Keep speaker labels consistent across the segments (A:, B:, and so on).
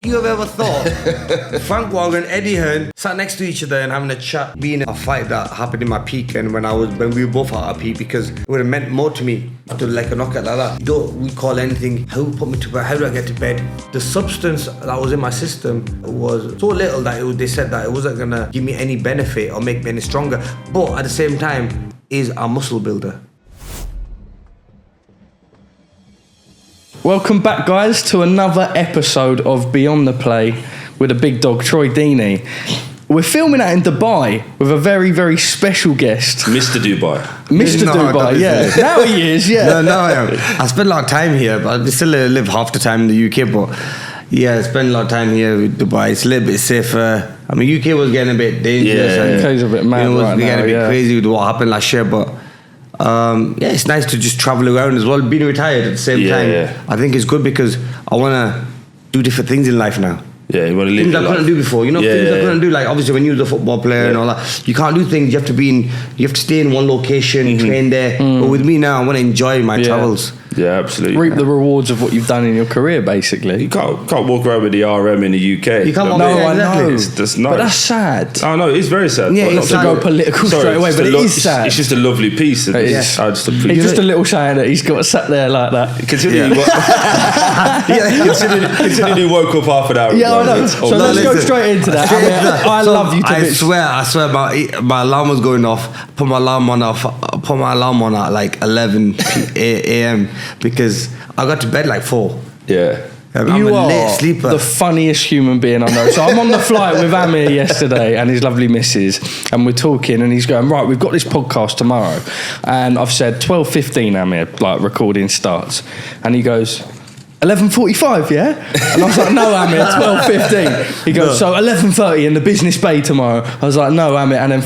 A: You have ever thought Frank Warren and Eddie Hearn sat next to each other and having a chat, being a fight that happened in my peak and when we were both at our peak, because it would have meant more to me to like a knockout like that. Don't recall anything. How put me to bed? How do I get to bed? The substance that was in my system was so little that they said that it wasn't gonna give me any benefit or make me any stronger. But at the same time, is a muscle builder.
B: Welcome back, guys, to another episode of Beyond the Play with the big dog, Troy Deeney. We're filming that in Dubai with a very, very special guest.
C: Mr. Dubai.
B: Mr. Dubai, yeah. Now he is, yeah.
A: No, I am. I spend a lot of time here, but I still live half the time in the UK, but yeah, I spend a lot of time here with Dubai. It's a little bit safer. I mean, UK was getting a bit dangerous.
B: Yeah, UK's a bit mad right now.
A: Getting a bit crazy with what happened last year, but yeah, it's nice to just travel around as well. Being retired at the same time, I think it's good because I want to do different things in life now.
C: Yeah, you want to live
A: things I couldn't do before. You know, things I couldn't do. Like obviously, when you was a football player and all that, you can't do things. You have to stay in one location, train there. But with me now, I want to enjoy my travels.
C: Yeah, absolutely.
B: Reap the rewards of what you've done in your career, basically.
C: You can't walk around with the RM in the UK.
A: You can't walk
B: I know.
C: That's nice.
B: But that's sad.
C: Oh no, it's very sad.
A: Yeah,
B: not to go political straight away, but it is sad.
C: It's just a lovely piece.
B: It's just a little shame that he's got sat there like that.
C: Considering he woke up half an hour ago.
B: Yeah, I know. So let's go straight into that. I love you to bits.
A: I swear my alarm was going off. Put my alarm on at like 11 a.m. because I got to bed like 4.
C: Yeah.
A: I'm a late sleeper.
B: The funniest human being I know. So I'm on the flight with Amir yesterday and his lovely missus, and we're talking, and he's going, right, we've got this podcast tomorrow, and I've said 12:15, Amir, like recording starts, and he goes, 11:45, yeah? And I was like, no, Amir, 12:15. He goes, so 11:30 in the business bay tomorrow. I was like, no, Amir, and then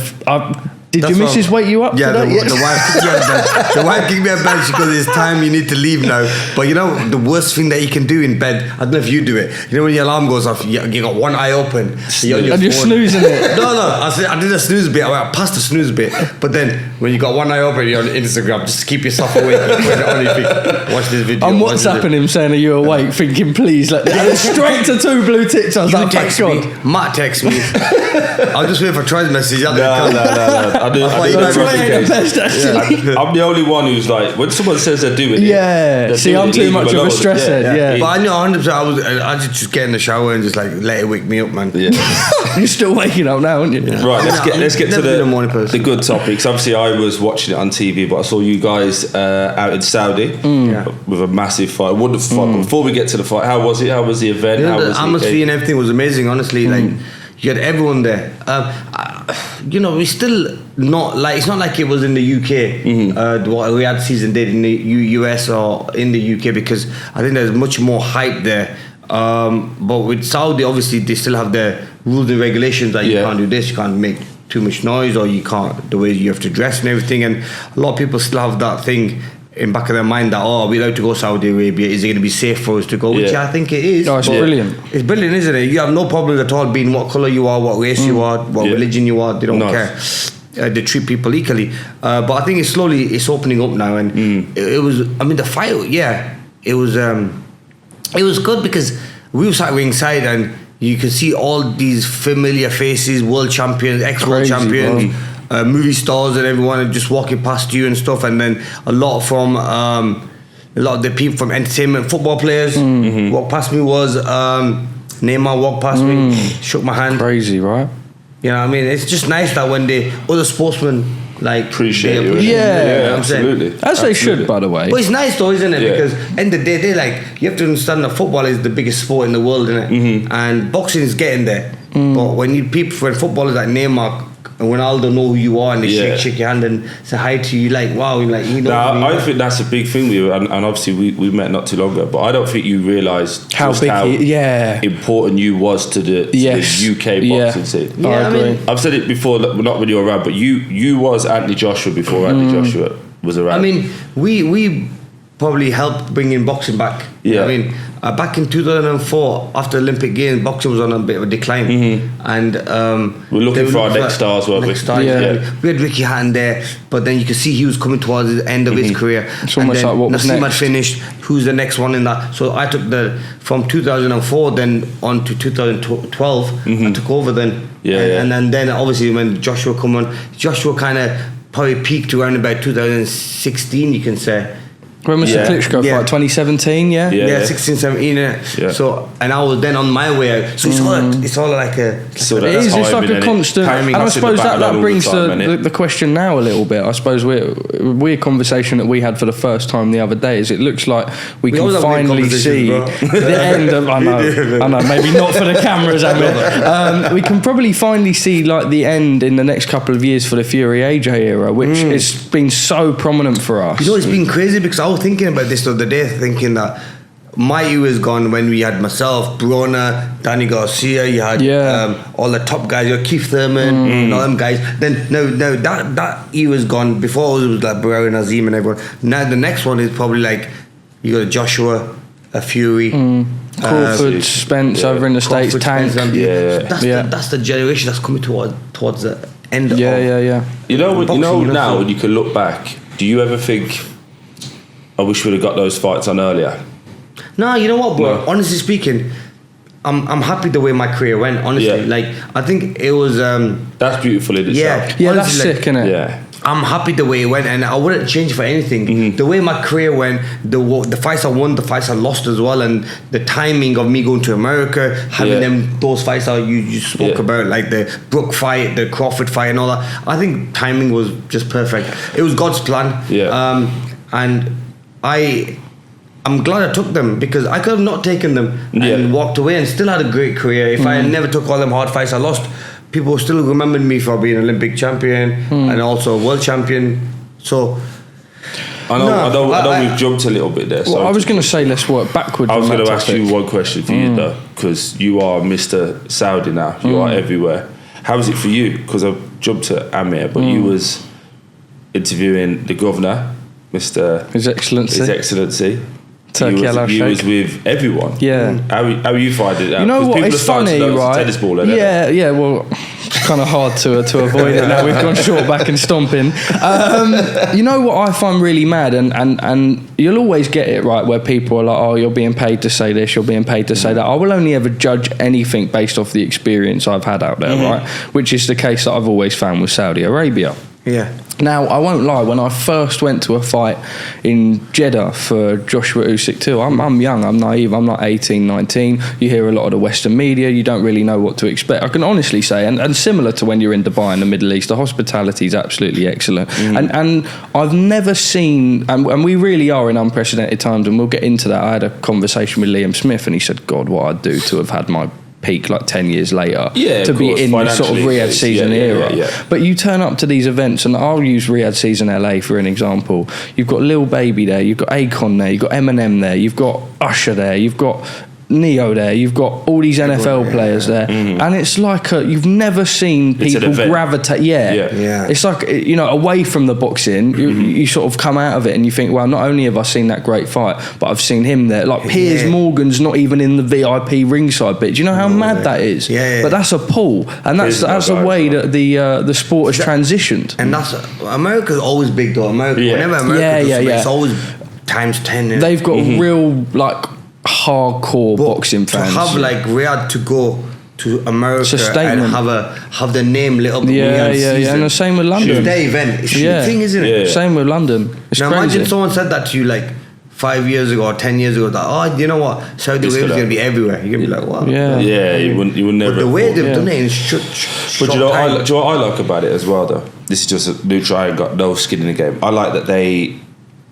B: did your missus wake you up?
A: Yeah,
B: today?
A: the wife kicked me out of bed. She goes, it's time, you need to leave now. But you know, the worst thing that you can do in bed, I don't know if you do it, you know when your alarm goes off, you got one eye open.
B: You're snoozing it.
A: No, I did a snooze bit, I went past the snooze bit. But then, when you got one eye open, you're on Instagram, just keep yourself awake. Watch this video.
B: I'm WhatsApping him saying, are you awake? Thinking, please, straight to 2 blue ticks. I was like, thank God.
A: Matt text me. I'll just wait for Troy's message.
C: No. I'm the only one who's like, when someone says they're doing it.
B: Yeah. See, I'm too much of a stresshead. Yeah.
A: But I know 100%. I just get in the shower and just like let it wake me up, man. Yeah.
B: You're still waking up now, aren't you?
C: Yeah. Right. Let's get to the good topics. Obviously, I was watching it on TV, but I saw you guys out in Saudi with a massive fight. Wonderful fight. But before we get to the fight, how was it? How was the event?
A: The atmosphere and everything was amazing. Honestly, like you had everyone there. You know, we still not like, it's not like it was in the UK, what Riyadh season did in the US or in the UK, because I think there's much more hype there. But with Saudi, obviously, they still have their rules and regulations that you can't do this, you can't make too much noise, or you can't, the way you have to dress and everything. And a lot of people still have that thing in back of their mind that, are we allowed to go Saudi Arabia? Is it going to be safe for us to go? Which I think it is.
B: No, it's brilliant.
A: It's brilliant, isn't it? You have no problems at all being what colour you are, what race you are, what religion you are. They don't care. They treat people equally. But I think it's opening up now, and it was. I mean, the fight. Yeah, it was. It was good because we were sat ringside and you could see all these familiar faces, world champions, ex-world champions. Movie stars and everyone just walking past you and stuff, and then a lot of the people from entertainment, football players walked past me. Was Neymar walked past me, shook my hand.
B: Crazy, right?
A: You know what I mean? It's just nice that when the other sportsmen like
C: appreciate you.
B: Yeah,
C: absolutely.
B: As they should, by the way.
A: But it's nice though, isn't it? Because end of the day, they like, you have to understand that football is the biggest sport in the world, isn't it? And boxing is getting there. But when footballers like Neymar and Ronaldo know who you are and they shake your hand and say hi to you, like, wow, like, you know.
C: I think that's a big thing with you, and obviously we met not too long ago, but I don't think you realised
B: how
C: important you was to the UK boxing scene.
B: Yeah, I agree.
C: I've said it before, not when you were around, but you was Anthony Joshua before Anthony Joshua was around.
A: I mean, we probably helped bringing boxing back.
C: Yeah.
A: I mean, back in 2004, after Olympic Games, boxing was on a bit of a decline. And
C: we're looking for our next stars, weren't we?
A: We had Ricky Hatton there, but then you could see he was coming towards the end of his career.
B: It's almost like what was
A: Naseem
B: next.
A: had finished. Who's the next one in that? So I took from 2004 then on to 2012. I took over then. And then obviously when Joshua come on, Joshua kind of probably peaked around about 2016, you can say.
B: When was the Klitschko fight? 2017,
A: 16, 17. So, and I was then on my way out. So it's all like a...
B: It's like a constant... And I suppose that brings the question now a little bit. I suppose weird conversation that we had for the first time the other day is it looks like we can finally see the end of... I know, maybe not for the cameras, Amir. We can probably finally see like the end in the next couple of years for the Fury AJ era, which has been so prominent for us.
A: You know, it's been crazy because I was thinking about this the other day, thinking that my era is gone when we had myself, Brona, Danny Garcia, you had all the top guys, you had Keith Thurman and all them guys. Then no, that era's gone. Before it was like Barrera and Azim and everyone. Now the next one is probably like you got a Joshua, a Fury,
B: Crawford, Spence over in the States, Tank.
A: So that's the generation that's coming towards the end of
C: You know now when you can look back, do you ever think I wish we'd have got those fights on earlier?
A: No, you know what, bro? No. Honestly speaking, I'm happy the way my career went. Honestly, like I think it was.
C: That's beautiful in itself.
B: Yeah, that's sick, isn't it?
C: Yeah.
A: I'm happy the way it went, and I wouldn't change it for anything. The way my career went, the fights I won, the fights I lost as well, and the timing of me going to America, having those fights that you spoke about, like the Brook fight, the Crawford fight, and all that. I think timing was just perfect. It was God's plan.
C: Yeah.
A: And I'm glad I took them because I could have not taken them and walked away and still had a great career. If I had never took all them hard fights I lost, people still remembered me for being an Olympic champion and also a world champion. So
C: I know we've jumped a little bit there.
B: Well, I was going to say let's work backwards.
C: I was going to ask you one question for you though, because you are Mr. Saudi now. You are everywhere. How was it for you? Because I jumped to Amir, but you was interviewing the governor, His Excellency.
B: Turkey
C: you was with everyone.
B: Yeah.
C: How you finding it out?
B: You know what? It's funny, right?
C: Tennis ball,
B: yeah. Well, it's kind of hard to avoid it now. We've gone short back and stomping. You know what I find really mad, and you'll always get it right where people are like, "Oh, you're being paid to say this, you're being paid to say that." I will only ever judge anything based off the experience I've had out there, right? Which is the case that I've always found with Saudi Arabia.
A: Yeah.
B: Now, I won't lie, when I first went to a fight in Jeddah for Joshua Usyk too, I'm young, I'm naive, I'm not 18, 19. You hear a lot of the Western media, you don't really know what to expect. I can honestly say, and similar to when you're in Dubai in the Middle East, the hospitality is absolutely excellent. And I've never seen, and we really are in unprecedented times, and we'll get into that. I had a conversation with Liam Smith, and he said, God, what I'd do to have had my peak like 10 years later to be in this sort of Riyadh season era. But you turn up to these events, and I'll use Riyadh season LA for an example. You've got Lil Baby there, you've got Akon there, you've got Eminem there, you've got Usher there, you've got Neo there, you've got all these NFL players there, and it's like you've never seen people gravitate. It's like, you know, away from the boxing, you sort of come out of it and you think, well, not only have I seen that great fight, but I've seen him there. Like Piers Morgan's not even in the VIP ringside bit. Do you know how mad that is? But that's a pull, and that's the way that the sport has transitioned.
A: And that's America's always big though. Whenever America does it's always times 10.
B: They've got real like hardcore boxing fans.
A: To have like Riyadh to go to America and have the name lit up.
B: And the same with London.
A: It's their event. It's a thing, isn't it?
B: Same with London. It's
A: now
B: crazy.
A: Imagine someone said that to you like 5 years ago or 10 years ago, that, oh, you know what, Saudi Arabia is going to be everywhere. You're going to be like, wow.
C: You would never.
A: But the way they've done it in short
C: But do you know
A: time.
C: what I like about it as well, though? This is just a neutral. I ain't got no skin in the game. I like that they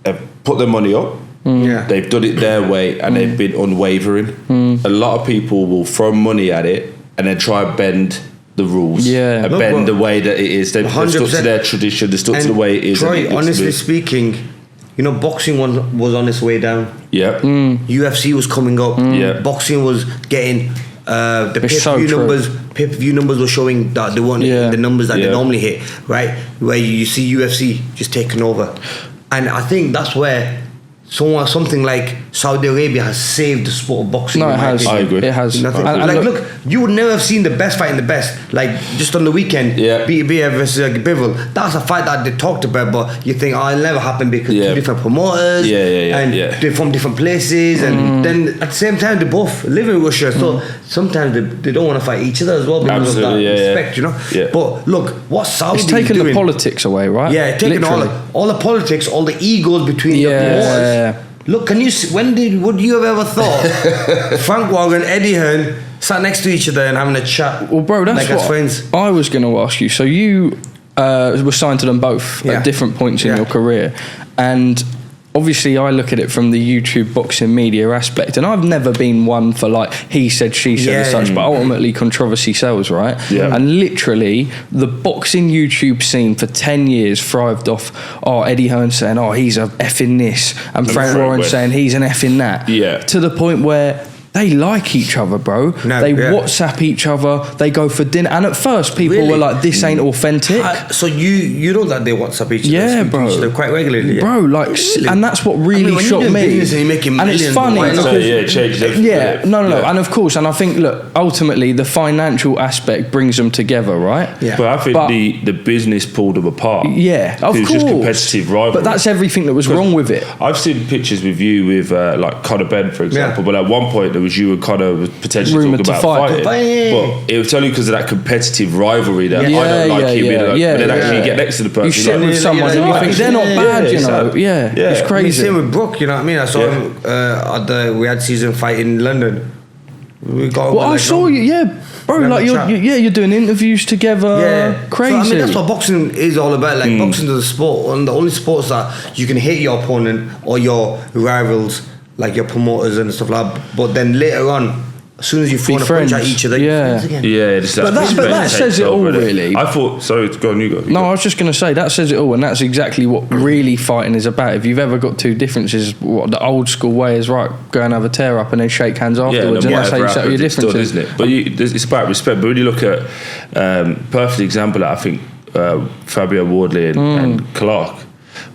C: have put their money up. They've done it their way, and they've been unwavering. A lot of people will throw money at it and then try and bend the rules and bend the way that it is. They've stuck to their tradition, they've stuck to the way it is.
A: Troy, honestly speaking, you know, boxing was on its way down. UFC was coming up. Boxing was getting the pay-per-view numbers were showing that they weren't hitting the numbers that they normally hit, right? Where you see UFC just taking over. And I think that's where something like Saudi Arabia has saved the sport of boxing.
B: No, it has.
C: I agree.
B: It has.
A: Look, you would never have seen the best fight in the best. Like just on the weekend, Beterbiev versus Bivol. That's a fight that they talked about, but you think, it'll never happen because two different promoters, and they're from different places, and then at the same time they both live in Russia, so sometimes they don't want to fight each other as well because of that respect, you know.
C: Yeah.
A: But look, what Saudi
B: it's taken the politics away, right?
A: Yeah, taking all the politics, all the egos between the promoters. Look, can you see, would you have ever thought Frank Warren and Eddie Hearn sat next to each other and having a chat?
B: Well, bro, that's
A: like
B: what
A: friends.
B: I was going to ask you. So you were signed to them both at different points in your career, and obviously I look at it from the YouTube boxing media aspect, and I've never been one for like he said, she said as such, but ultimately controversy sells, right? Yeah. And literally the boxing YouTube scene for 10 years thrived off Eddie Hearn saying, he's a effing this, and Frank Warren saying he's an effing that. Yeah. To the point where they like each other, bro. They WhatsApp each other. They go for dinner. And at first, people were like, "This ain't authentic."
A: So you know that they WhatsApp each other?
B: Yeah, bro.
A: Each other quite regularly,
B: bro. Like, and that's what really shocked me.
A: And you're making millions,
B: it's funny.
A: No.
B: And of course, and I think, look, ultimately, the financial aspect brings them together, right?
C: Yeah. But I think the business pulled them apart.
B: Yeah, of course.
C: Just competitive rivalry.
B: But that's everything that was wrong with it.
C: I've seen pictures with you with like Conor Benn, for example. But at one point, was you and Conor potentially talking about fighting, but it was only because of that competitive rivalry that I don't like him. But then actually get next to the person.
B: You sit with someone and you think they're not bad, you know. Yeah, it's crazy.
A: Same with Brook, you know what I mean? I saw him we had season fight in London. We got.
B: Well, I saw you, bro. Like you're doing interviews together. Yeah,
A: crazy. So, I mean, that's what boxing is all about. Like boxing is a sport, and the only sports that you can hate your opponent or your rivals, like your promoters and stuff like that. But then later on, as soon as you throw a punch at each other, you're friends again.
B: But that says it all, really.
C: I thought. Sorry, go on, you go.
B: No, I was just going to say that says it all, and that's exactly what really fighting is about. If you've ever got two differences, what the old school way is, right? Go and have a tear up and then shake hands afterwards, and that's how you settle your differences,
C: isn't it? But it's about respect. But when you look at perfect example, I think Fabio Wardley and Clarke.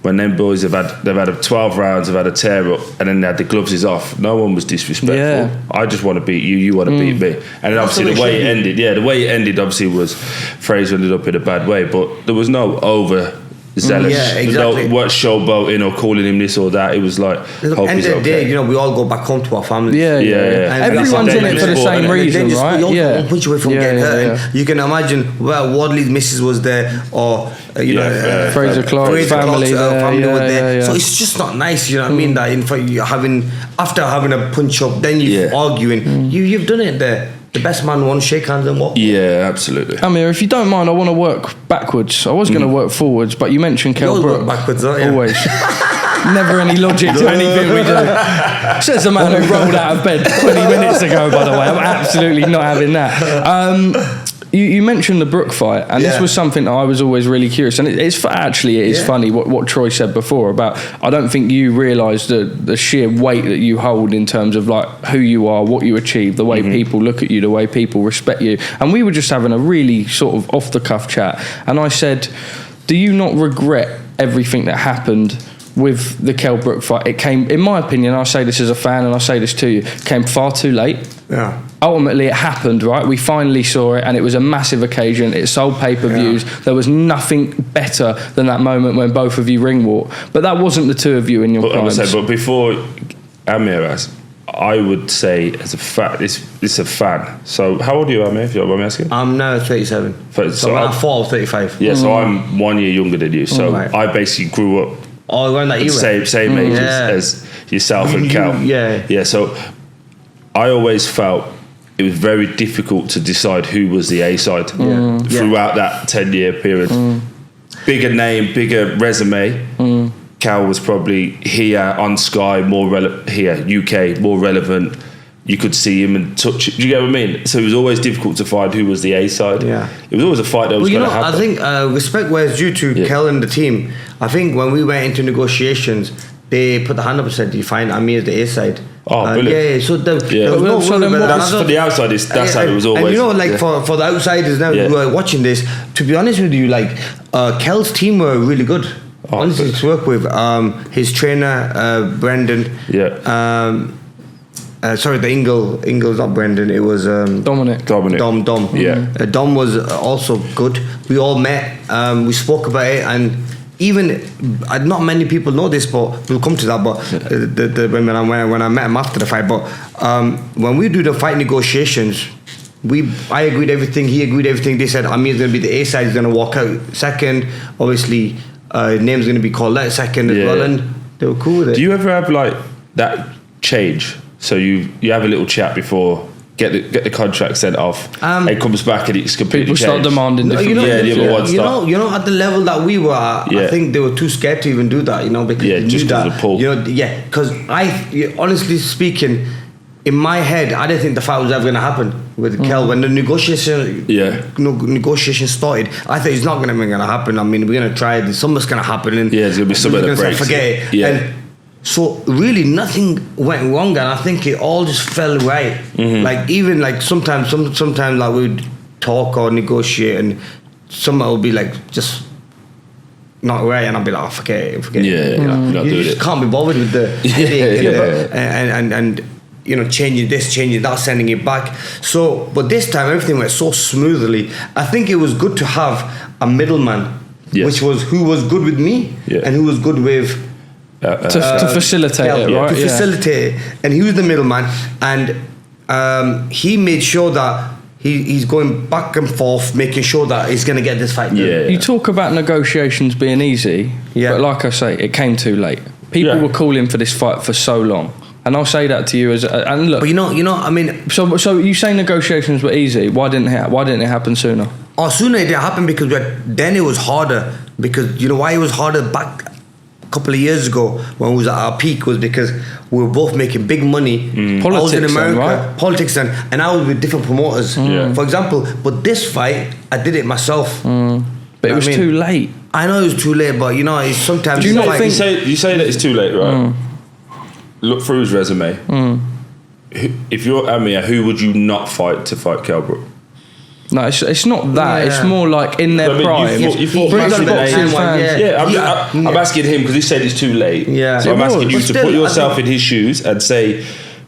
C: When them boys they've had 12 rounds, they've had a tear up, and then they had the gloves off. No one was disrespectful. Yeah. I just want to beat you. You want to beat me. And then obviously the way it ended obviously was Fraser ended up in a bad way, but there was no over zealous.
A: Yeah, exactly.
C: No showboating or calling him this or that. It was like,
A: look, end of the day, you know, we all go back home to our families.
B: Yeah. Everyone's in it for the same reason, right?
A: You're one punch away from getting hurt. You can imagine, Wardley's missus was there, or
B: Fraser Clarke's family
A: was there. So it's just not nice, you know what I mean? That in fact you're after having a punch up, then you're arguing. You've done it there. The best man won, shake hands and walk.
C: Yeah, absolutely.
B: Amir, if you don't mind, I want to work backwards. I was going to work forwards, but you mentioned Kell Brook.
A: Work backwards, aren't you?
B: Always. Never any logic to anything we do. Says the man who rolled out of bed 20 minutes ago, by the way. I'm absolutely not having that. You mentioned the Brook fight, and this was something that I was always really curious. And it is funny what Troy said before about, I don't think you realise the sheer weight that you hold in terms of like who you are, what you achieve, the way people look at you, the way people respect you. And we were just having a really sort of off the cuff chat, and I said, do you not regret everything that happened with the Kell Brook fight? It came, in my opinion, I say this as a fan and I say this to you, came far too late.
A: Yeah.
B: Ultimately, it happened, right? We finally saw it, and it was a massive occasion. It sold pay-per-views. Yeah. There was nothing better than that moment when both of you ring walked. But that wasn't the two of you in your primes.
C: But before Amir, I would say as a fact, it's a fan. So how old are you, Amir, if you don't mind me asking?
A: I'm now 37. So I'm 35.
C: Yeah, so I'm 1 year younger than you. So I basically grew up
A: around that era.
C: Same age as yourself and Kell. Yeah, so I always felt it was very difficult to decide who was the A side throughout that 10-year period. Bigger name, bigger resume. Kell was probably here on Sky, more relevant. Here, UK, more relevant. You could see him and touch it. Do you get what I mean? So it was always difficult to find who was the A side. Yeah, it was always a fight that was going to happen.
A: I think respect where it's due to Kell and the team. I think when we went into negotiations, they put the hand up and said, "Do you find Amir the A side?"
C: Oh, brilliant.
A: So there was no
C: that's for the outsiders. That's how it was always.
A: And you know, like for the outsiders now who are watching this, to be honest with you, like Kell's team were really good. honestly, to work with. His trainer, Brendan.
C: Yeah.
A: Sorry, the Ingles, not Brendan. It was
B: Dominic.
A: Dom.
C: Yeah.
A: Dom was also good. We all met. We spoke about it, and even not many people know this, but we'll come to that. But when I met him after the fight, but when we do the fight negotiations, I agreed everything. He agreed everything. They said Amir's going to be the A side. He's going to walk out second. Obviously, name's going to be called out second as well, and they were cool with it.
C: Do you ever have like that change? So you have a little chat before get the contract sent off. It comes back and it's completely
B: people start
C: changed.
B: demanding different things.
A: You know, at the level that we were at, I think they were too scared to even do that. You know, because they knew
C: just
A: that.
C: Of the pull.
A: You know, because honestly speaking, in my head, I didn't think the fight was ever going to happen with Kell. When the negotiation started, I thought it's not going to happen. I mean, we're going to try it. Something's going to happen, and
C: there's going to be something that breaks.
A: Forget it.
C: Yeah.
A: And so really nothing went wrong, and I think it all just fell right. Like even like sometimes like we'd talk or negotiate, and something will be like just not right, and I'll be like, forget it. You just can't be bothered with the headache and you know, changing this, changing that, sending it back. So, but this time everything went so smoothly. I think it was good to have a middleman, which was who was good with me and who was good with.
B: To facilitate it, right?
A: To facilitate it. And he was the middleman, and he made sure that he's going back and forth, making sure that he's going to get this fight done.
B: You talk about negotiations being easy, but like I say, it came too late. People were calling for this fight for so long. And I'll say that to you and look.
A: But you know, I mean.
B: So you say negotiations were easy. Why didn't it happen sooner?
A: Sooner it didn't happen because then it was harder. Because you know why it was harder back a couple of years ago when we was at our peak was because we were both making big money.
B: Politics,
A: I was in America,
B: right?
A: Politics, and I was with different promoters. For example, but this fight I did it myself.
B: But it was too late.
A: I know it was too late, but you know, it's sometimes.
C: Do you not think you say that it's too late, right? Look through his resume. If you're Amir, who would you not fight to fight Kell Brook?
B: No, it's not that. Yeah. It's more like in their prime.
C: You thought
B: British boxing fans.
C: I'm asking him because he said it's too late.
A: Yeah.
C: So I'm asking you to put yourself in his shoes and say,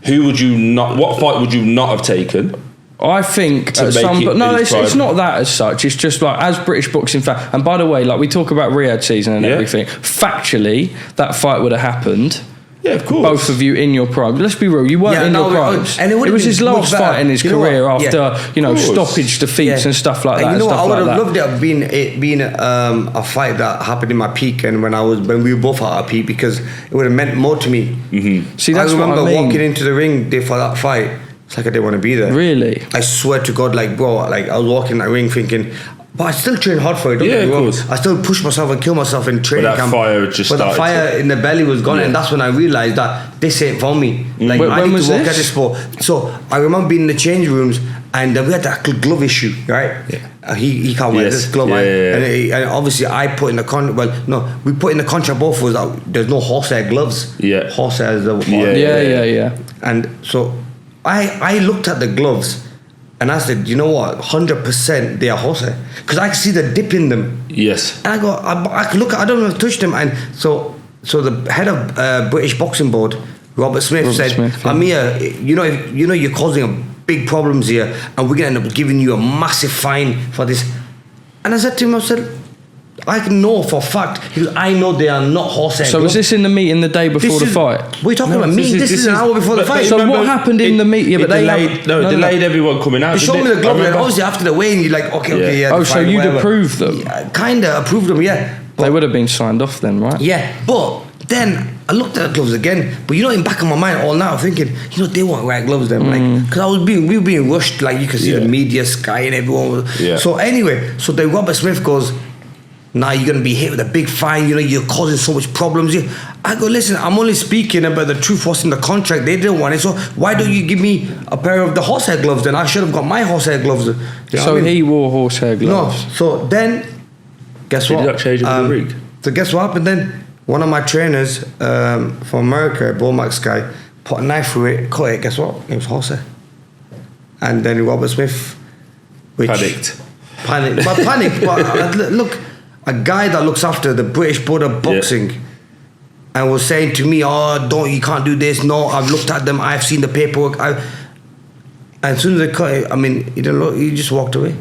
C: who would you not? What fight would you not have taken?
B: I think it's not that as such. It's just like as British boxing fan. And by the way, like we talk about Riyadh season and everything. Factually, that fight would have happened.
C: Yeah, of course.
B: Both of you in your prime. Let's be real, you weren't in your primes. And it was his last fight in his career after stoppage defeats and stuff like that.
A: You know what? I would have loved it being a fight that happened in my peak and when we were both at our peak because it would have meant more to me.
B: See, that's what I remember
A: walking into the ring for that fight. It's like I didn't want to be there.
B: Really?
A: I swear to God, like bro, like I was walking in that ring thinking. But I still train hard for it.
C: Of course.
A: I still push myself and kill myself in training camp.
C: But
A: the fire in the belly was gone, and that's when I realised that this ain't for me. Like I need to work at this sport. So I remember being in the change rooms, and we had that glove issue, right? Yeah. He can't wear this glove, and obviously I put in the contract. Well, no, we put in the contract both was that there's no horsehair gloves.
C: Yeah,
A: horsehair is the
B: yeah.
A: And so I looked at the gloves. And I said, you know what? 100% they are horsehair because I can see the dip in them.
C: Yes. And
A: I go, I can look. I don't want to touch them. And so the head of British Boxing Board, Robert Smith, said, Amir, you know you're causing big problems here, and we're gonna end up giving you a massive fine for this. And I said to him, I said, I can know for a fact. He goes, I know they are not horsehair.
B: So was this in the meeting the day before the fight?
A: We're talking about me. This is an hour before the fight.
B: So what happened in the meeting?
C: It delayed everyone coming out.
A: They showed me the glove, and obviously after the weigh-in, you're like, okay, yeah.
B: Oh, so you'd approved them?
A: Yeah, kinda approved them, yeah.
B: But they would have been signed off then, right?
A: Yeah, but then I looked at the gloves again. But you know, in the back of my mind all now, thinking, you know, they weren't right gloves then, like, because we were being rushed, like you could see the media, Sky, and everyone was. Yeah. So anyway, so then Robert Smith goes, now you're going to be hit with a big fine, you know, you're causing so much problems. I go, listen, I'm only speaking about the truth, what's in the contract. They didn't want it, so why don't you give me a pair of the horsehair gloves then? I should have got my horsehair gloves. You know
B: so he wore horsehair gloves?
A: No, so then, guess what?
C: Did that change the rig?
A: So guess what happened then? One of my trainers from America, Bomax guy, put a knife through it, cut it, guess what? It was horsehair. And then Robert Smith,
C: Panicked.
A: But look, a guy that looks after the British Board of Boxing and was saying to me, you can't do this. No, I've looked at them. I've seen the paperwork. And as soon as they cut it, I mean, he didn't look, he just walked away.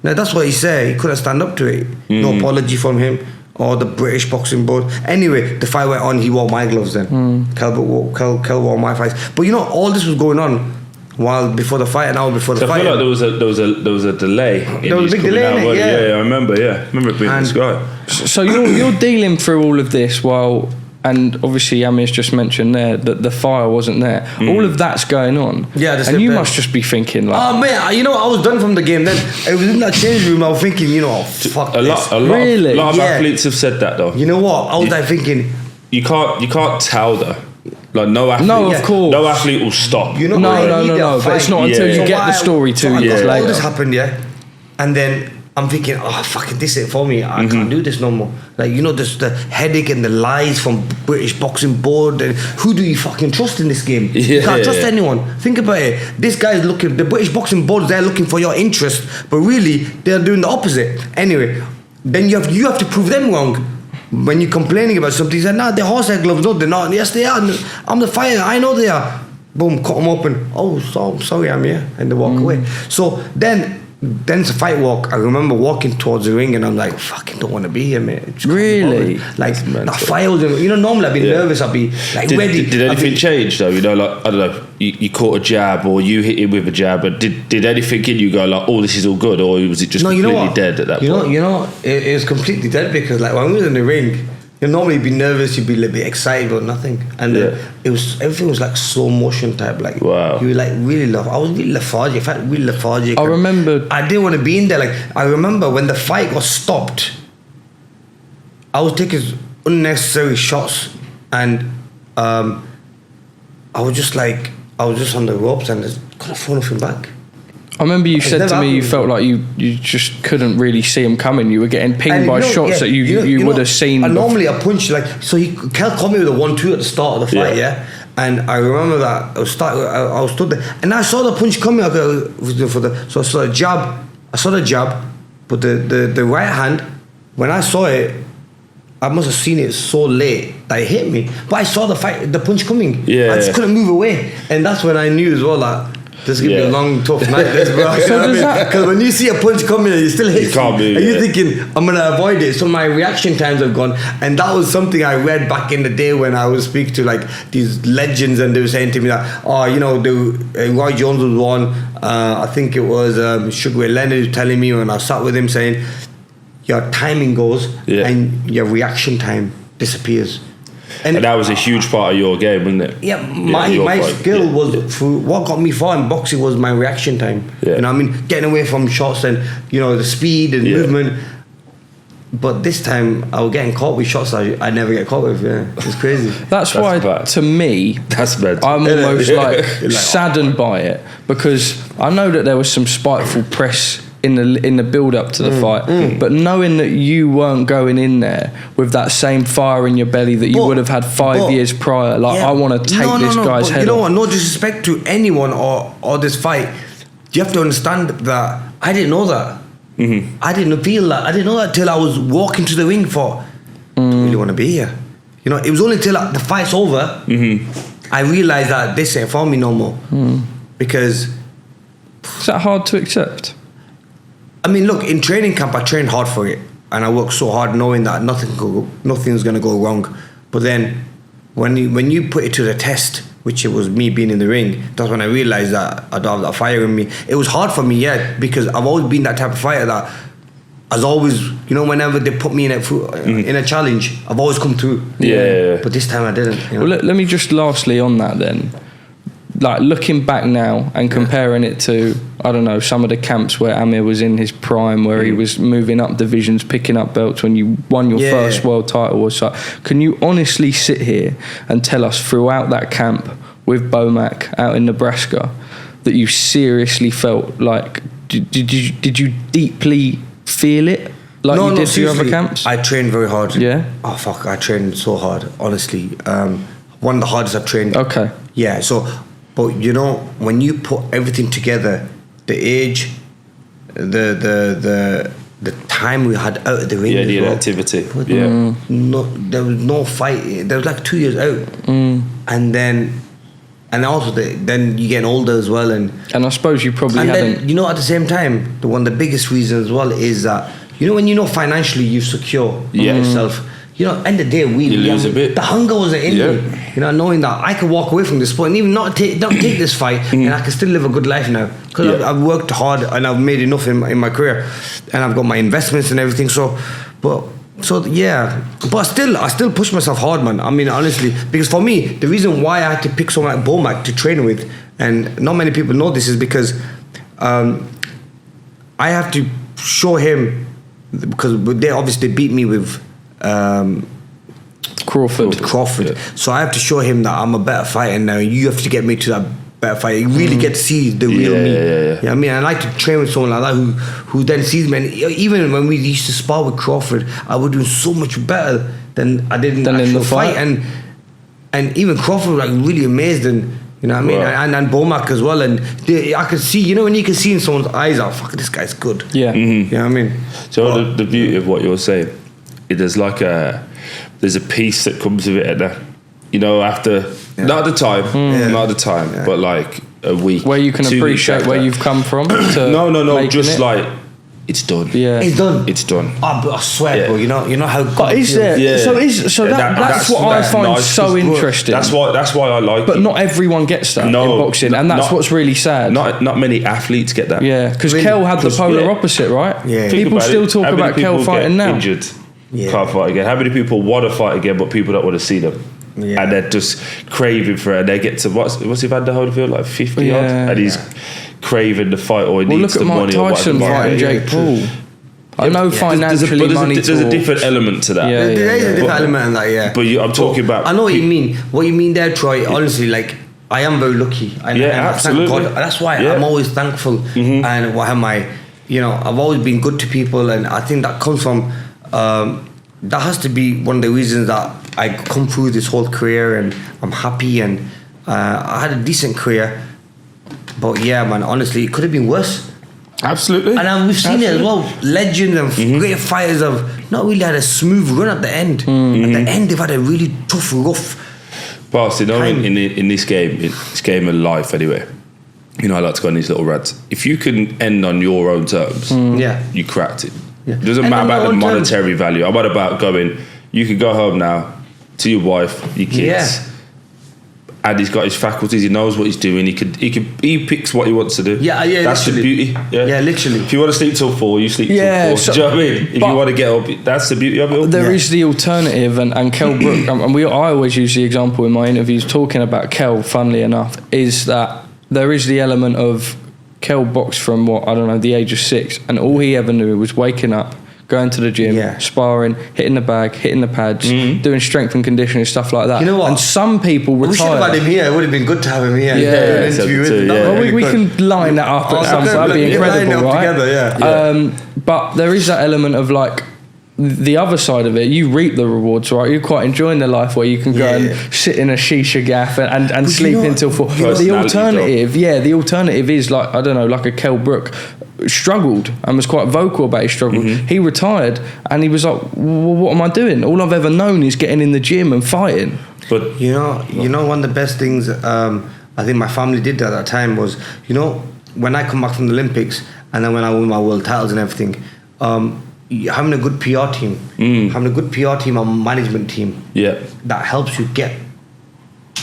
A: Now, that's what he said. He couldn't stand up to it. No apology from him or the British Boxing Board. Anyway, the fight went on. He wore my gloves then. Kell wore my fights. But all this was going on while before the fight, an hour before the fight.
C: I feel like there was a delay.
A: There was a big delay in it,
C: yeah, I remember. Yeah, I remember it being this guy.
B: So you're dealing through all of this while, and obviously Amir's just mentioned there that the fire wasn't there. All of that's going on.
A: Yeah,
B: and you must just be thinking like,
A: oh man, I was done from the game then. I was in that change room. I was thinking, fuck
C: a lot of athletes have said that though.
A: You know what? I was like thinking,
C: you can't tell though. Like no athlete,
B: of course,
C: no athlete will stop.
B: No. But it's not until you get the story 2 years later.
A: All this happened, and then I'm thinking, fucking this ain't for me. I can't do this no more. Like just the headache and the lies from British Boxing Board. And who do you fucking trust in this game? You can't trust anyone. Think about it. This guy's looking. The British Boxing Board, they're looking for your interest, but really they're doing the opposite. Anyway, then you have to prove them wrong. When you're complaining about something, you say, nah, they're horsehair gloves. No, they're not. Yes, they are. I'm the fighter. I know they are. Boom, cut them open. Oh, sorry, I'm here. And they walk away. So then it's a fight walk. I remember walking towards the ring and I'm like, fucking don't want to be here, mate.
B: Really?
A: Like, that fight was, normally I'd be nervous. I'd be like ready.
C: Did anything change though? Like, I don't know, you caught a jab or you hit him with a jab, but did anything in you go like, this is all good, or was it just completely dead at that point?
A: It was completely dead because like when we was in the ring, you'd normally be nervous, you'd be a little bit excited but nothing. And everything was like slow motion type. Like, wow. You were like really I was really lethargic. I felt really lethargic.
B: I remember
A: I didn't want to be in there. Like, I remember when the fight got stopped, I was taking unnecessary shots and I was just on the ropes and just couldn't throw nothing back.
B: I remember you said to me you felt like you just couldn't really see him coming. You were getting pinged by shots that you would have seen.
A: And normally I punch Kell caught me with a 1-2 at the start of the fight, and I remember that I was stood there and I saw the punch coming. So I saw the jab, but the right hand, when I saw it, I must have seen it so late that it hit me. But I saw the punch coming. I just couldn't move away, and that's when I knew as well that this is going to be a long, tough night, this, bro. Because when you see a punch coming and you still hit you, and you're thinking, I'm going to avoid it. So my reaction times have gone. And that was something I read back in the day when I would speak to like these legends, and they were saying to me that, Roy Jones was one. I think it was Sugar Ray Leonard was telling me when I sat with him saying, your timing goes and your reaction time disappears.
C: And that was a huge part of your game, wasn't it?
A: Yeah, my skill was what got me far in boxing was my reaction time. Getting away from shots and the speed and movement. But this time I was getting caught with shots I never get caught with. Yeah, it's crazy.
B: That's why to me, I'm almost like saddened by it, because I know that there was some spiteful press in the build up to the fight, but knowing that you weren't going in there with that same fire in your belly that you would have had 5 years prior, I want to take this guy's head off.
A: You know what? No disrespect to anyone or this fight. You have to understand that I didn't know that. I didn't feel that. I didn't know that till I was walking to the ring for. I don't really want to be here. It was only till the fight's over I realised that this ain't for me no more. Because
B: is that hard to accept?
A: I mean, look, in training camp, I trained hard for it, and I worked so hard knowing that nothing's going to go wrong. But then, when you put it to the test, which it was me being in the ring, that's when I realised that I don't have that fire in me. It was hard for me, because I've always been that type of fighter that has always, whenever they put me in a challenge, I've always come through.
B: Yeah.
A: But this time I didn't.
B: Well, let me just lastly on that then. Like looking back now and comparing it to, I don't know, some of the camps where Amir was in his prime, where he was moving up divisions, picking up belts when you won your first world title or so. Can you honestly sit here and tell us throughout that camp with Bomac out in Nebraska that you seriously felt like, did you deeply feel it like you did to your other camps?
A: I trained very hard.
B: Yeah?
A: Oh fuck, I trained so hard, honestly. One of the hardest I've trained.
B: Okay.
A: Yeah, so... But when you put everything together, the age, the the time we had out of the ring.
C: Yeah, the
A: as well.
C: inactivity.
A: There was no fight. There was like 2 years out, and then. And also, then you're getting older as well, and
B: I suppose you probably hadn't.
A: Then, at the same time, one of the biggest reasons as well is that when financially you secure yourself. End of the day, you
C: lose a bit.
A: The hunger wasn't in me. Knowing that I could walk away from this sport and even not take this fight, and I can still live a good life now because I've worked hard and I've made enough in my career, and I've got my investments and everything. But I still push myself hard, man. I mean, honestly, because for me, the reason why I had to pick someone like Bomac to train with, and not many people know this, is because I have to show him, because they obviously beat me with
B: Crawford.
C: Yeah.
A: So I have to show him that I'm a better fighter now. You have to get me to that better fight. You really get to see the real me.
C: Yeah.
A: You know what I mean? I like to train with someone like that who then sees me. And even when we used to spar with Crawford, I was doing so much better than I did in the actual fight. And even Crawford was like really amazed, and you know what I mean? Wow. And Bomac as well. And I could see, when you can see in someone's eyes, oh fuck, this guy's good.
B: Yeah.
A: You know what I mean?
C: So the beauty of what you're saying, there's a peace that comes with it, after. Not at the time, but like a week.
B: Where you can appreciate where you've come from.
C: No, just like it's done.
B: Yeah,
A: it's done. Oh, but I swear, bro. You know how.
B: But is there? Yeah. That's what I find nice, so interesting.
C: That's why I like.
B: But not everyone gets that in boxing, and that's what's really sad.
C: Not many athletes get that.
B: Yeah, because Kell had the polar opposite, right?
A: Yeah.
B: People still talk about Kell fighting now.
C: Injured. Can't fight again. How many people want to fight again, but people don't want to see them? Yeah. And they're just craving for it. And they get to what's he had the Holyfield, like 50 odd, and he's craving the fight, or he needs the money.
B: Look at Mike Tyson fighting Jake Paul. I know financially,
C: there's a different element to that.
A: There is a different element in that, yeah.
C: But I'm talking about.
A: I know what you mean. What you mean there, Troy? Honestly, like I am very lucky. And
C: absolutely.
A: Thank God. That's why I'm always thankful. And what am I? I've always been good to people, and I think that comes from. That has to be one of the reasons that I come through this whole career, and I'm happy, and I had a decent career. But yeah, man, honestly, it could have been worse.
C: Absolutely.
A: And we've seen it as well. Legends and great fighters have not really had a smooth run at the end. At the end, they've had a really tough, rough.
C: But in this game of life anyway, I like to go on these little rants. If you can end on your own terms, you cracked it. Yeah. It doesn't matter about the monetary value. I'm about going, you can go home now to your wife, your kids, and he's got his faculties, he knows what he's doing, he picks what he wants to do. That's the beauty. Yeah,
A: literally.
C: If you want to sleep till 4, you sleep till 4. Do you know what I mean? If you want to get up, that's the beauty of it all.
B: There is the alternative, and Kell Brook, and I always use the example in my interviews talking about Kell, funnily enough, is that there is the element of Kell boxed from the age of 6, and all he ever knew was waking up, going to the gym, sparring, hitting the bag, hitting the pads, doing strength and conditioning, stuff like that.
A: You know what?
B: And some people retire. We
A: should have had him here. It would have been good to have him here.
B: We can line that up at some point. That'd be incredible, right?
A: Together,
B: but there is that element of like the other side of it. You reap the rewards, right? You're quite enjoying the life where you can go and sit in a shisha gaff and sleep until 4. The alternative is like, I don't know, like a Kell Brook struggled and was quite vocal about his struggle. He retired and he was like, well, what am I doing? All I've ever known is getting in the gym and fighting.
C: But
A: you know one of the best things I think my family did at that time was, when I come back from the Olympics and then when I win my world titles and everything, having a good PR team, having a good PR team and management team, that helps you get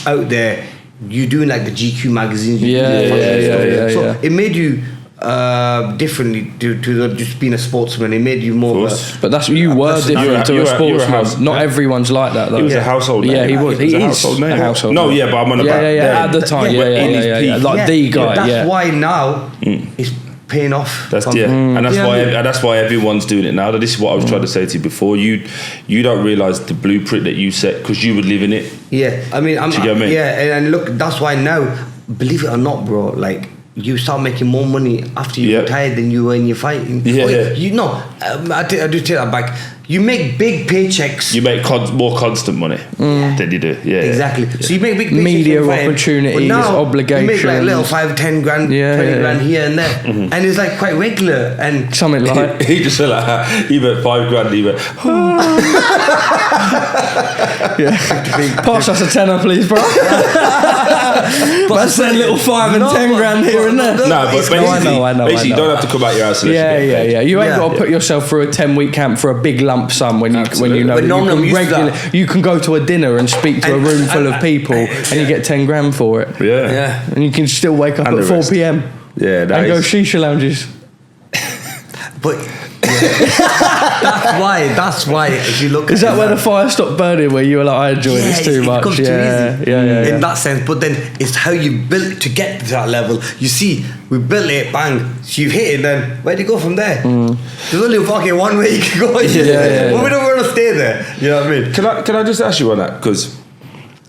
A: out there. You doing like the GQ magazines, so it made you differently to just being a sportsman. It made you more.
B: But that's you were different to a sportsman. Not everyone's like that though.
C: He was a household name.
B: Yeah, he was. He is a household name.
C: No, yeah, but I'm on about
B: at the time. Yeah. Like the guy.
A: That's why now it's paying off.
C: And that's why everyone's doing it now. This is what I was trying to say to you before. You don't realise the blueprint that you set because you would live in it.
A: Yeah, I mean, and look, that's why now, believe it or not, bro, like you start making more money after you retired than you were in your fighting. I do take that back. You make big paychecks.
C: You make more constant money than you do. Yeah,
A: exactly.
C: Yeah.
A: So you make big paychecks.
B: Media opportunities, obligations.
A: You make like little 5, 10 grand, 20 grand here and there, and it's like quite regular and
B: something like.
C: He just felt like he went 5 grand. He went.
B: Pass us a tenner, please, bro. But that's a little 5 and 10 grand here and there.
C: No, but basically, you don't have to come out your house.
B: Yeah. You ain't got to put yourself through a 10-week camp for a big lump sum when you know that you can go to a dinner and speak to a room full of people and you get 10 grand for it.
C: Yeah.
B: And you can still wake up at 4 p.m.
C: Yeah,
B: and go shisha lounges.
A: But that's why if you look
B: is that where the fire stopped burning, where you were like, I enjoy this too much?
A: Yeah, in that sense. But then it's how you built to get to that level. You see, we built it, bang, so you've hit it, then where do you go from there? There's only fucking one way you can go. But we don't want to stay there. You know what I mean?
C: Can I just ask you on that? Because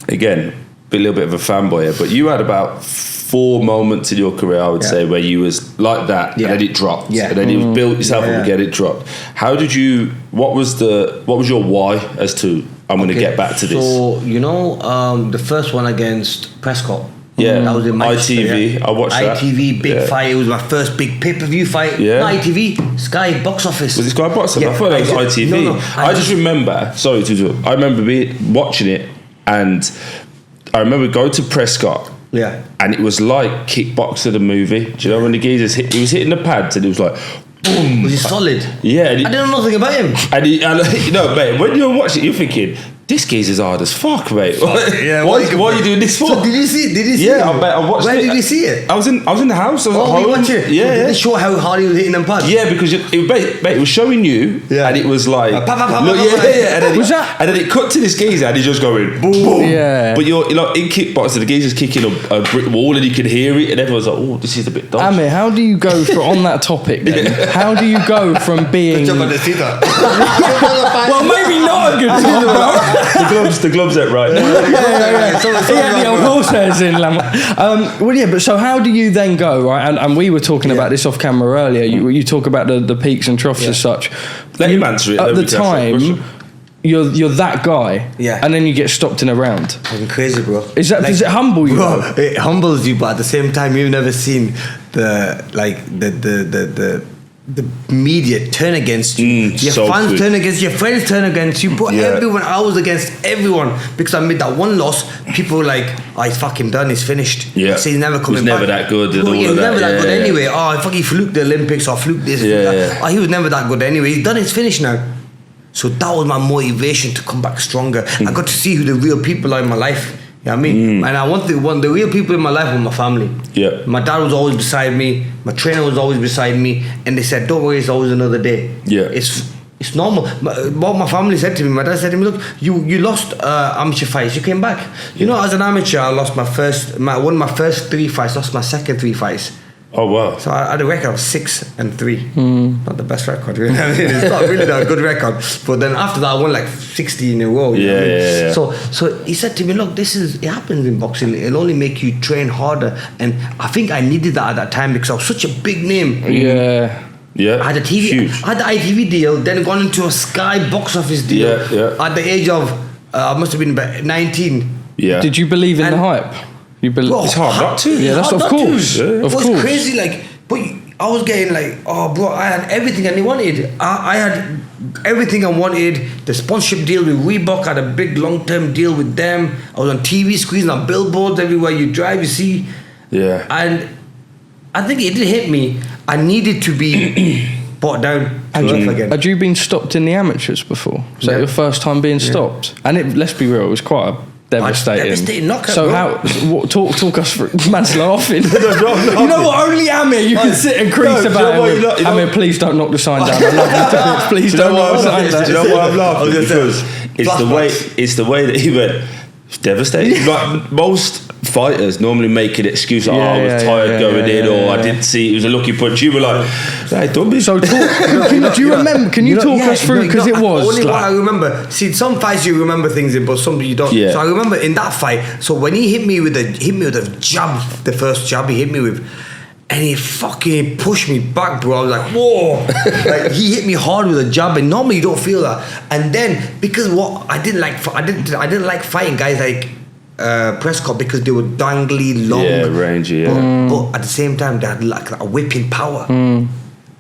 C: again, be a little bit of a fanboy here, but you had about 4 moments in your career, I would say, where you was like that, and then it dropped, and then you built yourself up again, it dropped. How did you? What was your why as to I'm going to get back to this?
A: So the first one against Prescott.
C: Yeah,
A: that was in
C: ITV. I watched that.
A: ITV big fight. It was my first big pay-per-view fight.
C: Yeah.
A: Not ITV, Sky Box Office.
C: Was it Sky Box Office? I thought it was ITV.
A: No,
C: I just remember. Sorry to interrupt. I remember watching it, and I remember going to Prescott.
A: Yeah.
C: And it was like Kickboxer the movie. Do you know when the geezers he was hitting the pads and it was like, boom.
A: Was he solid?
C: Yeah.
A: I didn't know nothing about him.
C: And mate, when you're watching it, you're thinking, this geezer's hard as fuck, mate.
A: Yeah,
C: what are you doing this for?
A: So did you see it?
C: Yeah, I watched it.
A: Where did you see it?
C: I was in the house. I was at home.
A: You watched it?
C: Yeah,
A: Did it show how hard he was hitting them pads?
C: Yeah, because it was showing you, and it was like, and then it cut to this geezer, and he's just going boom.
B: Yeah.
C: But you're like in kickboxing, the geezer's kicking a brick wall, and you can hear it, and everyone's like, oh, this is a bit dodgy.
B: Amir, how do you go on that topic then? How do you go from being?
A: Well, maybe
B: not a good job, bro.
C: The gloves ain't right.
B: He had the old horse hairs in. But so how do you then go, right? And we were talking about this off camera earlier. You talk about the peaks and troughs as such.
C: Let him answer it.
B: At the time, you're that guy,
A: and
B: then you get stopped in a round.
A: Fucking crazy, bro.
B: Does it humble you?
A: Bro, it humbles you, but at the same time, you've never seen the media turn against you. Your fans turn against you, your friends turn against you, but everyone, I was against everyone because I made that one loss. People were like, oh, he's fucking done, he's finished.
C: Yeah.
A: So he's never coming back.
C: He was never that good.
A: He was never that good anyway. Oh, I fucking fluked the Olympics or fluked this. Oh, he was never that good anyway. He's done, he's finished now. So that was my motivation to come back stronger. I got to see who the real people are in my life. You know what I mean? And I want the real people in my life were my family.
C: Yeah.
A: My dad was always beside me. My trainer was always beside me. And they said, don't worry, it's always another day.
C: Yeah.
A: It's normal. What my family said to me, my dad said to me, look, you lost amateur fights. You came back. You know, as an amateur, I lost one of my first 3 fights, lost my second 3 fights.
C: Oh, wow.
A: So I had a record of 6-3. Not the best record, really. I mean, it's not really a good record. But then after that, I won like 60 in a row. You know what I mean? So he said to me, look, it happens in boxing. It'll only make you train harder. And I think I needed that at that time because I was such a big name.
B: Yeah.
C: Yeah.
A: I had a TV,
C: huge.
A: I had the ITV deal, then gone into a Sky Box Office deal. At the age of, I must have been about 19.
C: Yeah.
B: Did you believe in the hype?
C: It's hard not to.
B: Yeah, that's of course.
A: It was crazy, but I was getting like, oh, bro, I had everything I wanted. I had everything I wanted. The sponsorship deal with Reebok, I had a big long-term deal with them. I was on TV screens, on billboards, everywhere you drive, you see.
C: Yeah.
A: And I think it did hit me. I needed to be brought down to earth again.
B: Had you been stopped in the amateurs before? Was that your first time being stopped? And let's be real, it was quite a devastating
A: knockout.
B: So talk us through. Man's laughing. No. You know what? Only Amir, you can sit and crease about him. Amir, please don't knock the sign down. I love you. Please don't knock the sign down.
C: Do you know why I'm laughing? Because it's the way that he went. Devastating. Like most fighters normally make an excuse. I was tired going in, or I didn't see. It was a lucky punch. You were like, "Hey, don't be so."
B: Do you remember? Can you talk us through? Because it was
A: only what I remember. See, some fights you remember things in, but some you don't.
C: Yeah.
A: So I remember in that fight. So when he hit me with a jab, the first jab he hit me with, And he fucking pushed me back, bro. I was like, whoa. Like, he hit me hard with a jab, and normally you don't feel that. And then, because I didn't like fighting guys like Prescott, because they were dangly, long.
C: Yeah, rangy, yeah.
A: But at the same time, they had like a whipping power.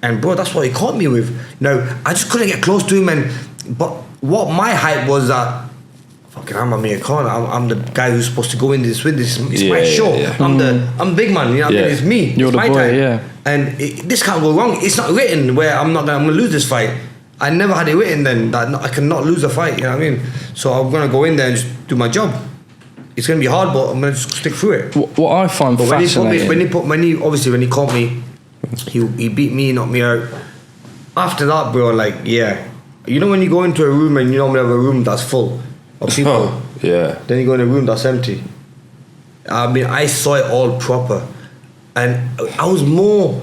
A: And bro, that's what he caught me with. I just couldn't get close to him. But what my hype was that, fucking, I'm Amir Khan. I'm the guy who's supposed to go in this with this. It's my show. Yeah. I'm the big man. You know what I mean? It's me.
B: You're
A: it's
B: the
A: my
B: boy,
A: time.
B: yeah.
A: And this can't go wrong. It's not written where I'm gonna lose this fight. I never had it written then that I cannot lose a fight. You know what I mean? So I'm gonna go in there and just do my job. It's gonna be hard, but I'm gonna just stick through it.
B: What I find fascinating.
A: When he caught me, he beat me, knocked me out. After that, bro, like, yeah, you know when you go into a room and you normally have a room that's full of people.
C: Yeah.
A: Then you go in a room that's empty. I mean, I saw it all proper, and I was more,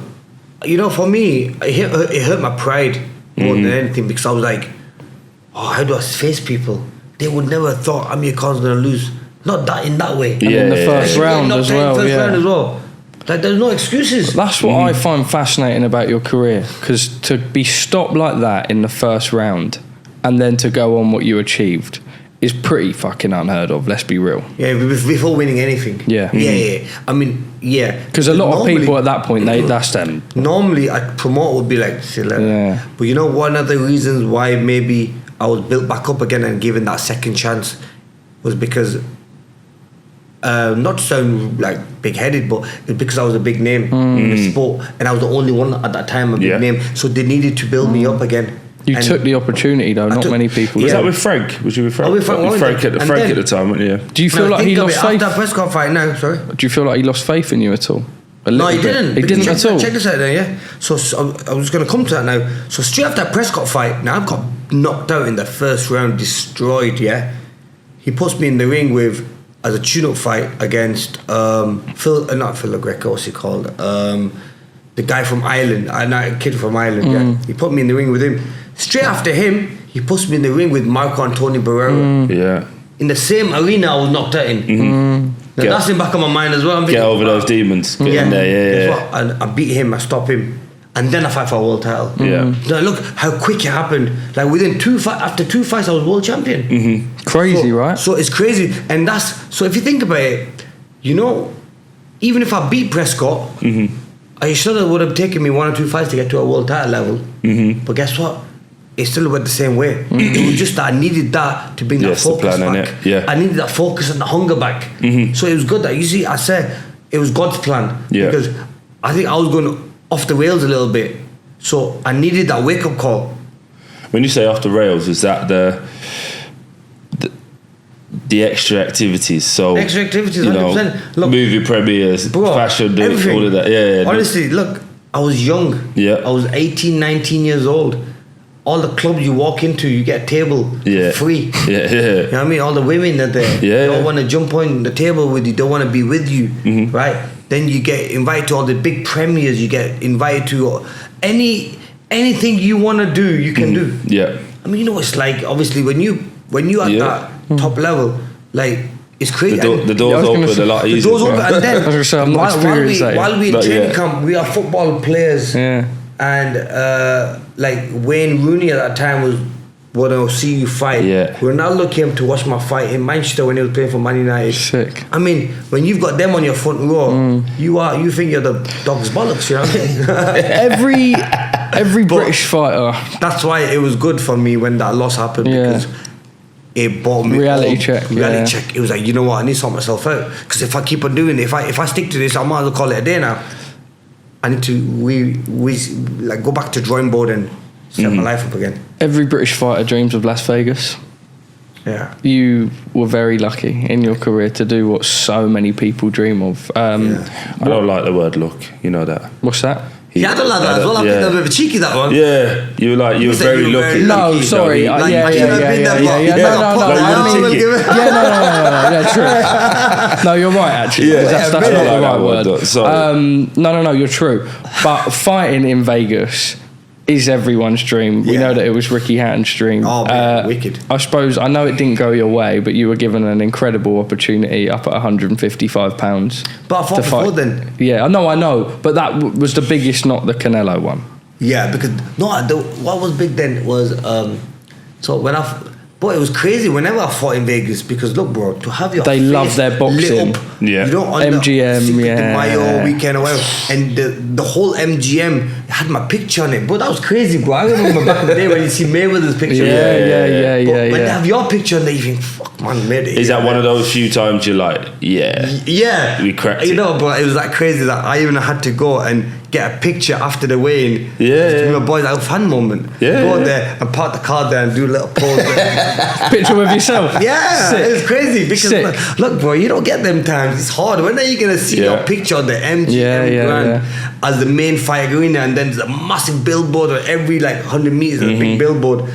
A: for me, it hurt my pride more than anything, because I was like, oh, how do I face people? They would never have thought Amir Khan's gonna lose. Not that in that way.
B: And in the first round as well.
A: Round as well. Like, there's no excuses.
B: That's what I find fascinating about your career, because to be stopped like that in the first round and then to go on what you achieved is pretty fucking unheard of, let's be real.
A: Yeah, before winning anything.
B: Yeah.
A: Yeah. I mean, yeah.
B: Because a lot of people at that point, that's them.
A: Normally, a promoter would be like,
B: yeah.
A: But one of the reasons why maybe I was built back up again and given that second chance was because, not to sound like big-headed, but it's because I was a big name in the sport, and I was the only one at that time a big name, so they needed to build me up again.
B: You took the opportunity though, not many people.
C: Was that with Frank? Was you with Frank?
A: Oh, with Frank
C: at the time, weren't you?
B: Do you feel like he lost faith?
A: After Prescott fight, no, sorry.
B: Do you feel like he lost faith in you at all?
A: No, he didn't.
B: He didn't at all?
A: Check this out there, yeah? So I was going to come to that now. So straight after that Prescott fight, now I've got knocked out in the first round, destroyed, yeah? He puts me in the ring as a tune-up fight against not Phil LaGreca, what's he called? The guy from Ireland, a kid from Ireland, yeah? He put me in the ring with him. Straight after him, he puts me in the ring with Marco Antonio Barrera.
C: Yeah.
A: In the same arena I was knocked out in. Now that's in the back of my mind as well. I'm
C: get over those demons. Get in there, yeah.
A: And I beat him, I stop him, and then I fight for a world title.
C: Yeah.
A: Now look how quick it happened. Like within after 2 fights, I was world champion.
B: Crazy, right?
A: So it's crazy, and so if you think about it, even if I beat Prescott, I should have would have taken me 1 or 2 fights to get to a world title level. But guess what? It still went the same way. It was just that I needed that to bring that focus back. I needed that focus and the hunger back. So it was good that, you see, I said it was God's plan. Because I think I was going off the rails a little bit. So I needed that wake-up call.
C: When you say off the rails, is that the extra activities? So
A: extra activities, 100%. Look,
C: movie premieres, fashion,
A: everything.
C: all of that. Yeah.
A: Honestly, look, I was young.
C: Yeah.
A: I was 18, 19 years old. All the clubs you walk into, you get a table for free. You know what I mean? All the women that don't want to jump on the table with you, don't want to be with you, right? Then you get invited to all the big premieres. You get invited to anything you want to do, you can do.
C: Yeah.
A: I mean, it's like, obviously when you at that top level, like, it's crazy.
C: The doors open a lot easier.
A: The doors open, and then while we in training camp, we are football players.
B: Yeah.
A: And like Wayne Rooney at that time was want to see you fight.
C: Yeah.
A: Ronaldo came to watch my fight in Manchester when he was playing for Man United.
B: Sick.
A: I mean, when you've got them on your front row, you think you're the dog's bollocks, you know what I mean?
B: every British fighter.
A: That's why it was good for me when that loss happened, because it bought me
B: reality check.
A: It was like, you know what, I need to sort myself out, because if I keep on doing it, if I stick to this, I might as well call it a day now. I need to go back to drawing board and set my life up again.
B: Every British fighter dreams of Las Vegas.
A: Yeah.
B: You were very lucky in your career to do what so many people dream of.
C: I don't like the word luck, you know that.
B: What's that?
A: Yeah, I don't like that as well. I think that was a bit cheeky, that one.
C: Yeah, you were very lucky.
B: No, sorry. No, true. No, you're right, actually.
C: Yeah,
B: that's not the right word.
C: Sorry.
B: No, you're true. But fighting in Vegas is everyone's dream. We know that it was Ricky Hatton's dream.
A: Oh, man, wicked.
B: I suppose, I know it didn't go your way, but you were given an incredible opportunity up at £155.
A: But I fought before then.
B: Yeah, I know. But that was the biggest, not the Canelo one.
A: Yeah, because what was big then was so when it was crazy whenever I fought in Vegas, because look, bro, to have your
B: they
A: face
B: love their boxing,
A: lit up, you know, on
B: MGM,
A: the Mayo weekend or whatever, and the whole MGM had my picture on it, bro. That was crazy, bro. I remember back in the day when you see Mayweather's picture, When they have your picture on there, you think, fuck, man, made it.
C: Is that one of those few times you're like, we cracked it?
A: You know, but it was that crazy that I even had to go and get a picture after the weigh-in.
C: Yeah.
A: My boys, like a fan moment. Go there and park the car there and do a little pose there.
B: Picture with yourself.
A: Yeah,
B: Sick.
A: it's crazy because look, bro, you don't get them times. It's hard. When are you gonna see your picture on the MGM Grand as the main fight going there, and then there's a massive billboard on every 100 meters, a big billboard.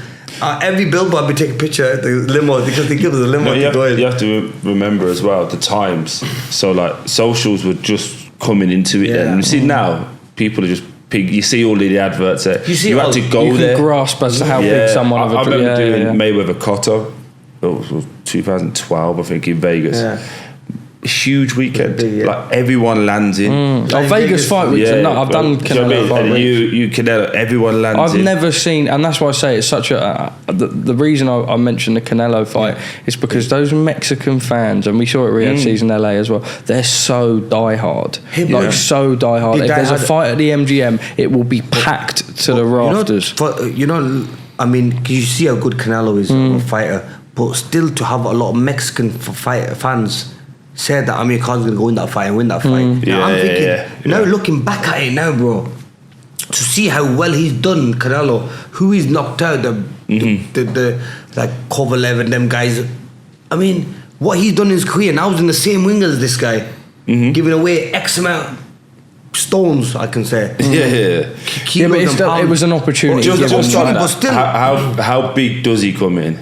A: Every billboard we take a picture at the limo because they give us a limo to go in.
C: You have to remember as well the times. So socials were just coming into it, and you see now people are just. You see all the adverts there. You had to go
B: you
C: there.
B: You can grasp as to how big someone of a...
C: I remember doing Mayweather Cotto. It was 2012, I think, in Vegas. Yeah. Huge weekend. Everyone lands in.
B: Vegas fight weeks. I've done Canelo fight weeks.
C: You Canelo, everyone lands in.
B: I've never seen, and that's why I say it's such a... the reason I mentioned the Canelo fight is because those Mexican fans, and we saw it Riyadh season LA as well, they're so diehard. So diehard. If there's a fight at the MGM, it will be packed to the rafters.
A: I mean, because you see how good Canelo is a fighter, but still to have a lot of Mexican fans said that Amir Khan's going to go in that fight and win that fight. Now I'm thinking, looking back at it now, bro, to see how well he's done, Canelo, who he's knocked out, the Kovalev and them guys. I mean, what he's done in his career, and I was in the same ring as this guy, giving away X amount stones, I can say.
B: But it was an opportunity.
C: But still, how big does he come in?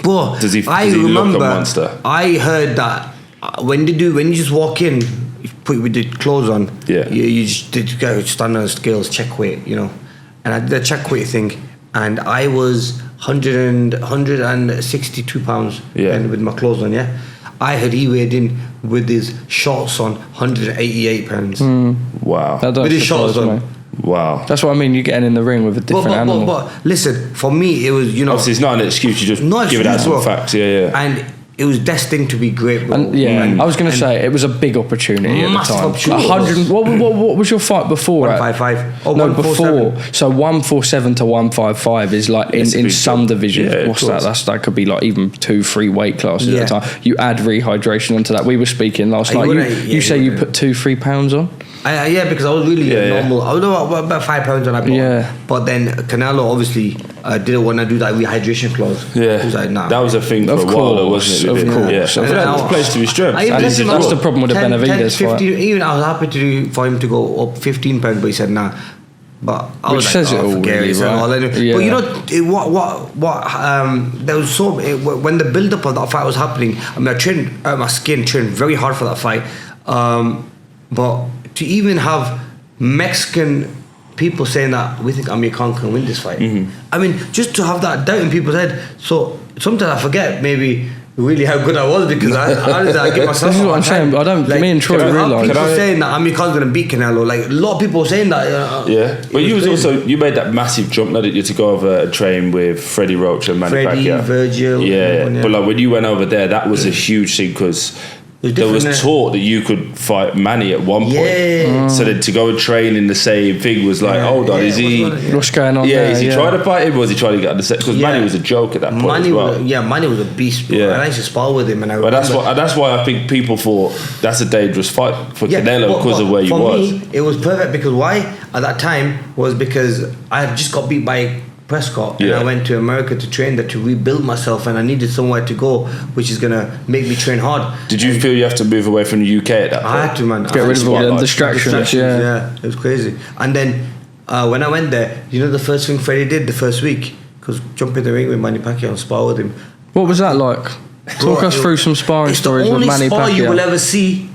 A: Bro,
C: does he look a monster?
A: I heard that when you just walk in, you put with the clothes on, you just go stand on the scales, check weight, and I did a check weight thing, and I was 162 pounds with my clothes on. I had he weighed in with his shorts on 188 pounds.
C: Wow.
A: With his shorts on.
C: Wow.
B: That's what I mean, you're getting in the ring with a different animal.
A: But listen, for me it was,
C: obviously it's not an excuse, you just give it out some facts. And
A: it was destined to be great, bro.
B: I was going to say it was a big opportunity at the time.
A: Opportunity.
B: What was your fight before?
A: 155.
B: No, before. So 147 to 155 is in some divisions. What's that? That could be even 2-3 weight classes at a time. You add rehydration onto that. We were speaking last night. You say you put 2-3 pounds on.
A: Because I was really normal. I was about 5 pounds on that. But then Canelo obviously didn't want to do that rehydration clause. He was like, nah.
C: That was a thing for a while, wasn't it?
B: Of course.
C: That's a place to be strength.
B: That's the problem with the Benavidez fight.
A: Even I was happy for him to go up 15 pounds, but he said nah. But I was
B: says it all, really, right?
A: But there was when the build up of that fight was happening. I mean, I trained out my skin, trained very hard for that fight. But to even have Mexican people saying that we think Amir Khan can win this fight. I mean, just to have that doubt in people's head. So sometimes I forget maybe really how good I was, because I get myself.
B: This is what I'm saying. Me and Troy realised.
A: People saying that Amir Khan's going to beat Canelo. A lot of people were saying that.
C: But you made that massive jump, didn't you, to go over and train with Freddie Roach and Manny Pacquiao.
A: Virgil.
C: But when you went over there, that was a huge thing, because there was talk that you could fight Manny at one point. So then to go and train in the same thing was hold on, is he...
B: What's going on
C: is he trying to fight him, or was he trying to get on the set? Because Manny was a joke at that point as well.
A: Manny was a beast, bro. And I used to spar with him.
C: But that's why I think people thought that's a dangerous fight for Canelo, because of where you was.
A: For me, it was perfect, because why? At that time was because I had just got beat by Prescott, and I went to America to train there, to rebuild myself, and I needed somewhere to go which is gonna make me train hard.
C: Did you feel you have to move away from the UK at that point?
A: I had to, man.
B: Get rid of all the distractions.
A: Yeah, it was crazy. And then when I went there, the first thing Freddie did the first week, because jump in the ring with Manny Pacquiao and spar with him.
B: What was that like? Talk us through some sparring stories with Manny Pacquiao.
A: It's the only spar you will ever see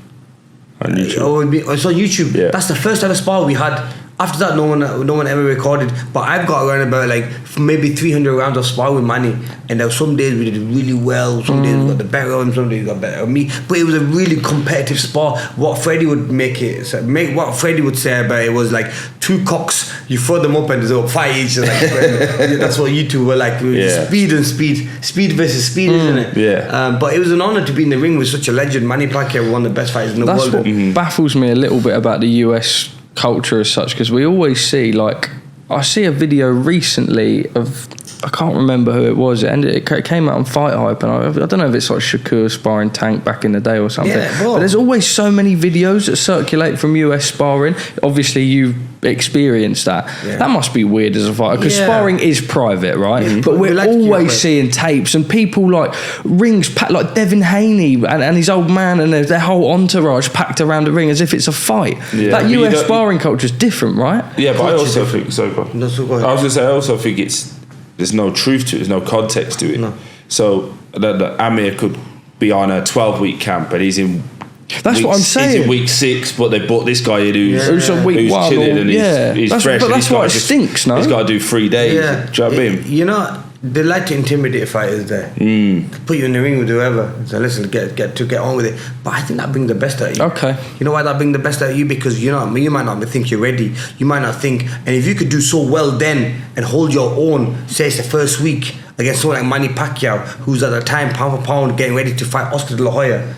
C: on YouTube.
A: It's on YouTube. That's the first ever spar we had after that, no one ever recorded. But I've got around about like maybe 300 rounds of spar with Manny, and there were some days we did really well. Some days we got the better of him. Some days we got better of me. But it was a really competitive spar. What Freddie would what Freddie would say about it was like 2 cocks. You throw them up and they'll fight each other. Like, that's what you two were like. Speed versus speed, isn't it?
C: Yeah.
A: But it was an honor to be in the ring with such a legend. Manny Pacquiao, one of the best fighters in the world.
B: That's what baffles me a little bit about the US culture as such, because we always see, like, I see a video recently of, I can't remember who it was, and it came out on Fight Hype, and I don't know if it's like Shakur sparring Tank back in the day or something.
A: Yeah,
B: but there's always so many videos that circulate from US sparring. Obviously, you've experienced that. Yeah. That must be weird as a fighter, because sparring is private, right? Mm-hmm. But we're always seeing tapes and people like rings packed, like Devin Haney and his old man and their whole entourage packed around the ring as if it's a fight. Yeah. That US sparring culture is different, right?
C: Yeah, but I also think I was going to say, I also think there's no truth to it. There's no context to it. No. So that Amir could be on a 12-week camp, and he's in.
B: That's what I'm saying.
C: He's in week 6, but they brought this guy in who's
B: on week 1
C: chilling and he's fresh.
B: But that's why it stinks, no?
C: He's got to do 3 days. Yeah. Do you know what I mean?
A: You know, they like to intimidate fighters there. Put you in the ring with whoever. So listen, get on with it. But I think that brings the best out of you.
B: Okay.
A: You know why that brings the best out of you? Because you might not think you're ready. You might not think, and if you could do so well then and hold your own, say it's the first week against someone like Manny Pacquiao, who's at the time pound for pound getting ready to fight Oscar De La Hoya.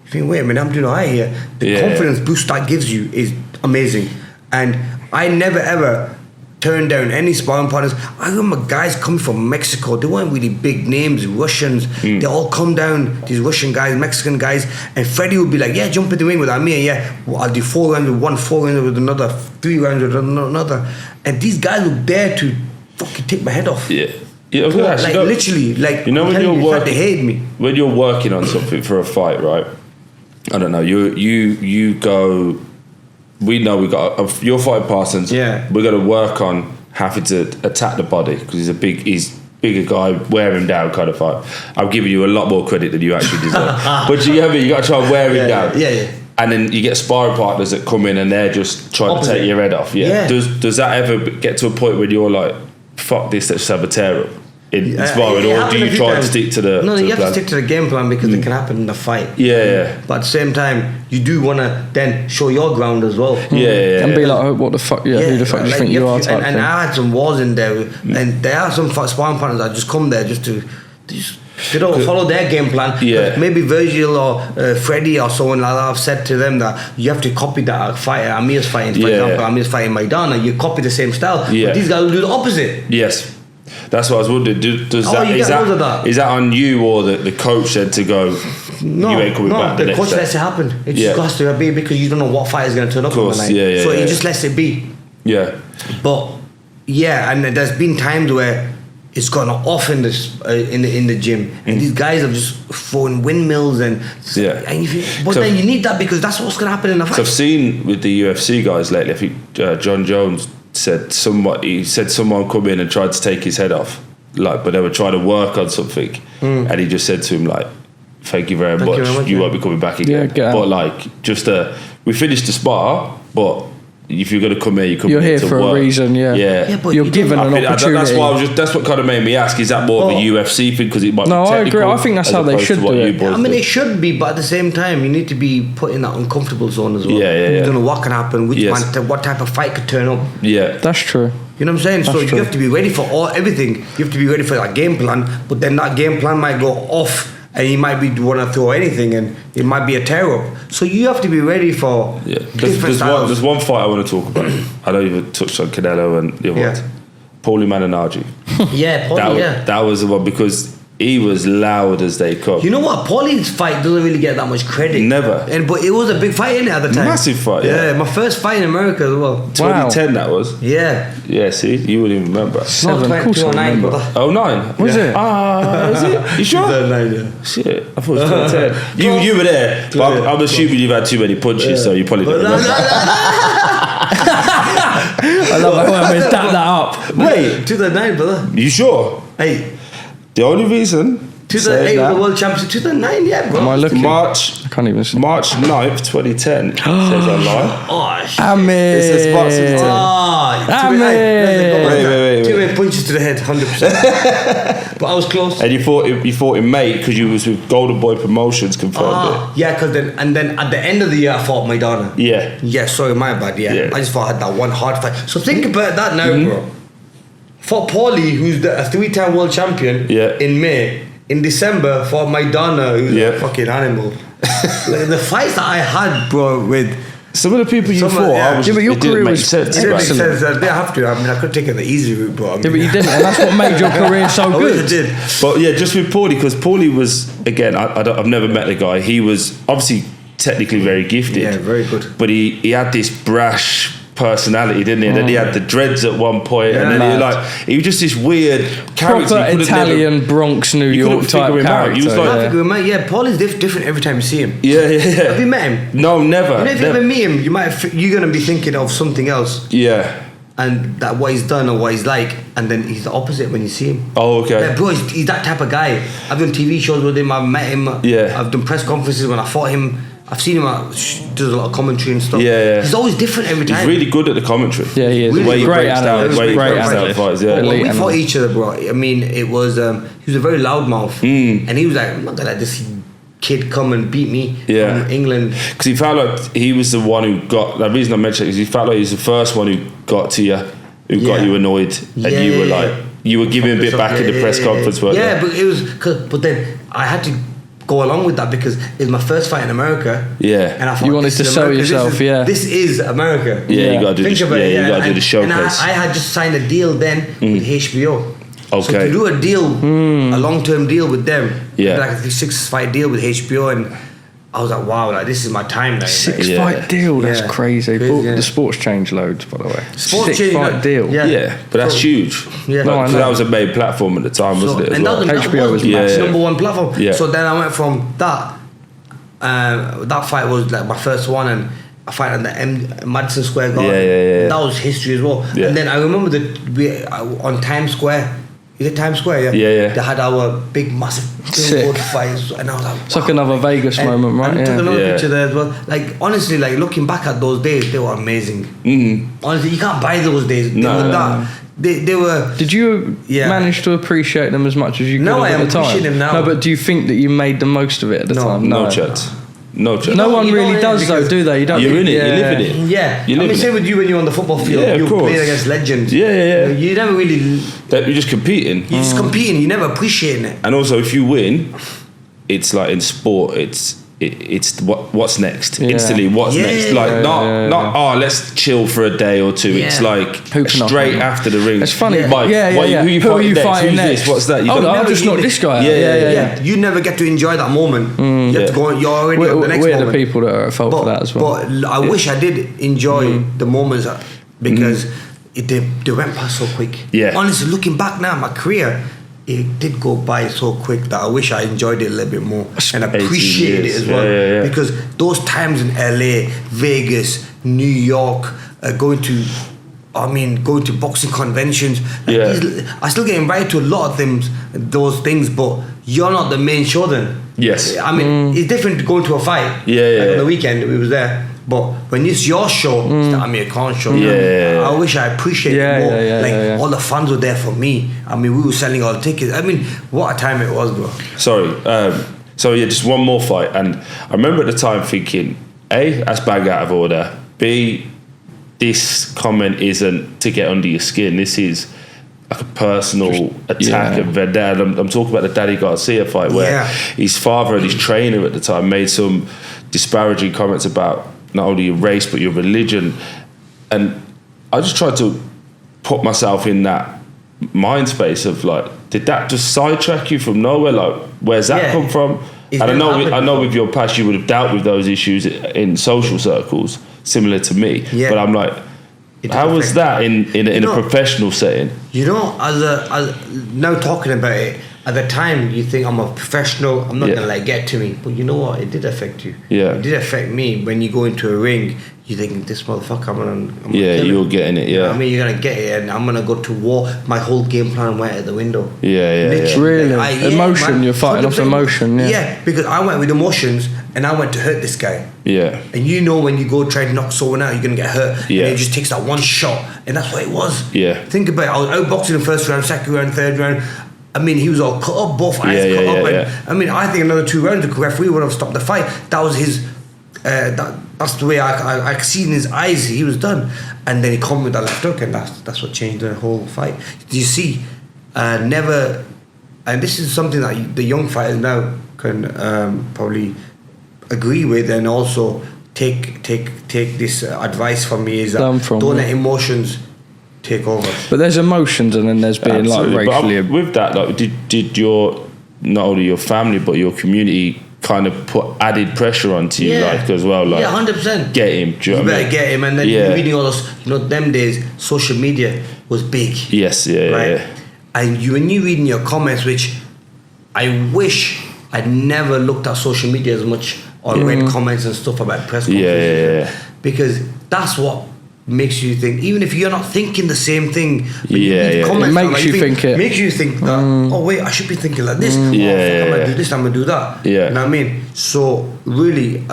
A: You think, wait a minute, I'm doing alright here. The confidence boost that gives you is amazing. And I never ever turned down any sparring partners. I remember guys coming from Mexico. They weren't really big names, Russians. They all come down, these Russian guys, Mexican guys, and Freddie would be like, yeah, jump in the ring with Amir, I'll do 4 rounds with one, 4 rounds with another, 3 rounds with another. And these guys would dare to fucking take my head off.
C: Yeah.
A: Like literally, like,
C: you know, when you're working,
A: they hate me.
C: When you're working on something for a fight, right? I don't know. You go. We know we got. You're fighting Parsons.
A: Yeah.
C: We're going to work on having to attack the body because he's bigger guy, wear him down kind of fight. I'm giving you a lot more credit than you actually deserve. But you got to try and wear him down.
A: Yeah.
C: And then you get sparring partners that come in and they're just trying to take your head off. Yeah. Does that ever get to a point where you're like, fuck this, let's have a tear up in sparring, or do you try to stick to the?
A: No, you have to stick to the game plan because it can happen in the fight.
C: Yeah.
A: But at the same time, you do want to then show your ground as well.
C: Yeah.
B: And be like, oh, what the fuck? Yeah, who the fuck do you think you are?
A: And I had some wars in there, and there are some sparring partners that just come there just to. They don't follow their game plan.
C: Yeah.
A: Maybe Virgil or Freddie or someone like that have said to them that you have to copy that fighter. Amir's fighting, for example, Amir's fighting Maidana. You copy the same style. Yeah. But these guys will do the opposite.
C: Yes. That's what I was wondering. Is that on you or the coach said to go?
A: No,
C: you ain't coming back.
A: The coach lets it happen. It just has to be because you don't know what fight is going to turn up on the night. So he just lets it be.
C: Yeah.
A: But and there's been times where it's gone off in the gym, and these guys have just thrown windmills and then you need that because that's what's going to happen in the fight.
C: So I've seen with the UFC guys lately. I think John Jones said someone come in and tried to take his head off, like, but they were trying to work on something, and he just said to him like, "Thank you very much. You won't be coming back again." But like, just we finished the spar, but. If you're going to come here, you're here
B: for
C: work.
B: A reason,
C: Yeah,
B: but you're given an opportunity.
C: That's what kind of made me ask. Is that more of a UFC thing? Because it might be technical.
B: I agree. I think that's how they should do it.
A: I mean, it should be, but at the same time, you need to be put in that uncomfortable zone as well. You don't know what can happen, what type of fight could turn up.
C: Yeah,
B: that's true.
A: You know what I'm saying? So you have to be ready for everything. You have to be ready for that game plan, but then that game plan might go off. And he might be want to throw anything, and it might be a tear up. So you have to be ready for different styles.
C: There's one fight I want to talk about. I know you've touched on Canelo and the other one. Paulie Malignaggi. That was the one because he was loud as they come.
A: You know what? Paulie's fight doesn't really get that much credit.
C: Never.
A: But it was a big fight, innit, at the time?
C: Massive fight,
A: yeah. My first fight in America as well.
C: 2010 that was?
A: Yeah.
C: Yeah, see? You wouldn't even remember.
A: 2009, brother.
C: Oh, 9?
B: Was it?
C: Is it? You sure?
A: 2009, yeah.
C: Shit, I thought it was 2010. You were there, but I'm assuming you've had too many punches, so you probably don't remember.
B: I love how I tap that up.
A: Wait, 2009, brother.
C: You sure?
A: Hey.
C: The only reason
A: 2008 was the World Championship. 2009, yeah, bro.
B: Am I looking?
C: March.
B: I can't even see.
C: March 9th, 2010. It says online.
A: Oh, shit.
B: Amir.
C: It says boxing 10.
B: Amir.
A: Too many punches to the head, 100%. But I was close.
C: And you fought in May because you was with Golden Boy Promotions, confirmed it.
A: Yeah, because then at the end of the year I fought Maidana.
C: Yeah.
A: Yeah, sorry, my bad. Yeah, I just thought I had that one hard fight. So think about that now, bro. Fought Paulie, who's a 3-time world champion. In May. In December, fought Maidana, who's a fucking animal. Like, the fights that I had, bro, with
C: some of the people you fought,
B: but your career was
A: sense. It didn't make sense. They have to. I mean, I could take it the easy route, bro.
B: Yeah, but you didn't, and that's what made your career so good.
A: I did.
C: But yeah, just with Paulie, because Paulie was, again, I've never met the guy. He was obviously technically very gifted.
A: Yeah, very good.
C: But he had this brash personality, didn't he? And then he had the dreads at one point, and then he was just this weird character.
B: Proper Italian Bronx, New York type character.
C: He was
A: yeah, Paulie's different every time you see him.
C: Yeah.
A: Have you met him?
C: No, never.
A: If you ever meet him, you're gonna be thinking of something else.
C: Yeah.
A: And that what he's done or what he's like, and then he's the opposite when you see him.
C: Oh, okay.
A: Yeah, bro, he's that type of guy. I've done TV shows with him. I've met him.
C: Yeah.
A: I've done press conferences when I fought him. I've seen him does a lot of commentary and stuff.
C: Yeah.
A: He's always different every time.
C: He's really good at the commentary.
B: Yeah, he is.
C: The way he
B: Great
C: breaks down,
B: analyst.
C: the way he breaks down
B: Analyst.
C: fights. Yeah.
A: When we fought each other, bro, I mean, it was he was a very loudmouth, and he was like, I'm not gonna let this kid come and beat me from England.
C: Because he felt like he was the one who got. The reason I mentioned it is he felt like he was the first one who got to you, who got you annoyed, and you were like, you were giving a bit back in the press conference, weren't you?
A: Yeah, but it was, but then I had to go along with that because it was my first fight in America.
C: Yeah,
A: and I thought
B: you wanted to show yourself.
A: This is America.
C: Yeah, you got to do. You got to do the showcase.
A: And I had just signed a deal then with HBO.
C: Okay.
A: So to do a deal, a long-term deal with them,
C: like
A: a 6-fight deal with HBO, and I was like, wow, like this is my time now.
B: 6-fight deal, that's crazy. The sport's changed loads, by the way. 6-fight deal.
C: Yeah, but that's huge.
A: Yeah,
C: that was a main platform at the time, wasn't it?
A: And that was number one platform.
C: Yeah.
A: So then I went from that. That fight was like my first one, and a fight at the Madison Square Garden.
C: Yeah.
A: That was history as well.
C: Yeah.
A: And then I remember on Times Square. Is it Times Square?
C: Yeah.
A: They had our big, massive billboard fights, and I was like, wow.
B: It's like another Vegas moment, right?
A: And took another picture there as well. Like honestly, like looking back at those days, they were amazing. Honestly, you can't buy those days. They were.
B: Did you manage to appreciate them as much as you could at the time?
A: Appreciate them now.
B: No, but do you think that you made the most of it at the time?
C: No chance. No chance.
B: No one really does though, do they?
C: You're in it. You live in it.
A: Yeah. I mean, same with you when you're on the football field.
C: Yeah,
A: you're playing against legends.
C: Yeah.
A: You never really.
C: You're just competing.
A: You're just competing. You're never appreciating it.
C: And also, if you win, it's like in sport, it's what's next. Instantly, what's next? Like not let's chill for a day or two. It's like straight after the ring.
B: It's funny.
C: Who you fighting next? Who's this? What's that?
B: I'll just knock this guy out.
A: Yeah. You never get to enjoy that moment. You have to go. You're already on the next moment.
B: We're the people that are at fault for that as well.
A: But I wish I did enjoy the moments because they went past so quick.
C: Yeah.
A: Honestly, looking back now, my career, it did go by so quick that I wish I enjoyed it a little bit more and appreciated it as well. Because those times in LA, Vegas, New York, going to boxing conventions. I still get invited to a lot of those things, but you're not the main show then.
C: Yes.
A: I mean, it's different to go to a fight. On the weekend, we was there. But when it's your show, it's the Amir Khan show. I wish I appreciated it more. All the fans were there for me. I mean, we were selling all the tickets. I mean, what a time it was, bro.
C: Sorry. Just one more fight. And I remember at the time thinking, A, that's bang out of order. B, this comment isn't to get under your skin. This is like a personal attack of vendetta. I'm talking about the Danny Garcia fight where his father and his trainer at the time made some disparaging comments about not only your race but your religion, and I just tried to put myself in that mind space of like, did that just sidetrack you from nowhere? Like, where's that come from? And I know with your past you would have dealt with those issues in social circles similar to me, but I'm like, how was that in a professional setting? You know,
A: as now talking about it, at the time you think I'm a professional, I'm not gonna let it get to me, but you know what, it did affect you. It did affect me. When you go into a ring, you think this motherfucker, I'm gonna
C: you're getting it. Yeah,
A: you know what I mean, you're gonna get it, and I'm gonna go to war. My whole game plan went out the window.
B: Really, emotion. Man, you're fighting off emotion.
A: Yeah, because I went with emotions, and I went to hurt this guy.
C: Yeah,
A: and you know when you go try to knock someone out, you're gonna get hurt. Yeah, and it just takes that one shot, and that's what it was.
C: Yeah,
A: think about it. I was outboxing in the first round, second round, third round. I mean, he was all cut up, both eyes cut up. And, I mean, I think another 2 rounds, the referee would have stopped the fight. That was his. That's the way I could see in his eyes he was done, and then he come with that left hook, and that's what changed the whole fight. Do you see? Never, and this is something that the young fighters now can probably agree with, and also take this advice from me is that don't let emotions take over.
B: But there's emotions, and then there's being like racially.
C: But with that, like, did your not only your family but your community kind of put added pressure onto you, like, as well, like,
A: 100%.
C: Get him. Do you
A: better get him, and then reading all those. You know, them days, social media was big.
C: Yes, right?
A: And when you reading your comments, which I wish I'd never looked at social media as much or read comments and stuff about press conferences, because that's what makes you think, even if you're not thinking the same thing,
B: it makes you think it
A: makes you think that oh wait, I should be thinking like this. I'm gonna do this, I'm gonna do that. You know what I mean? So really,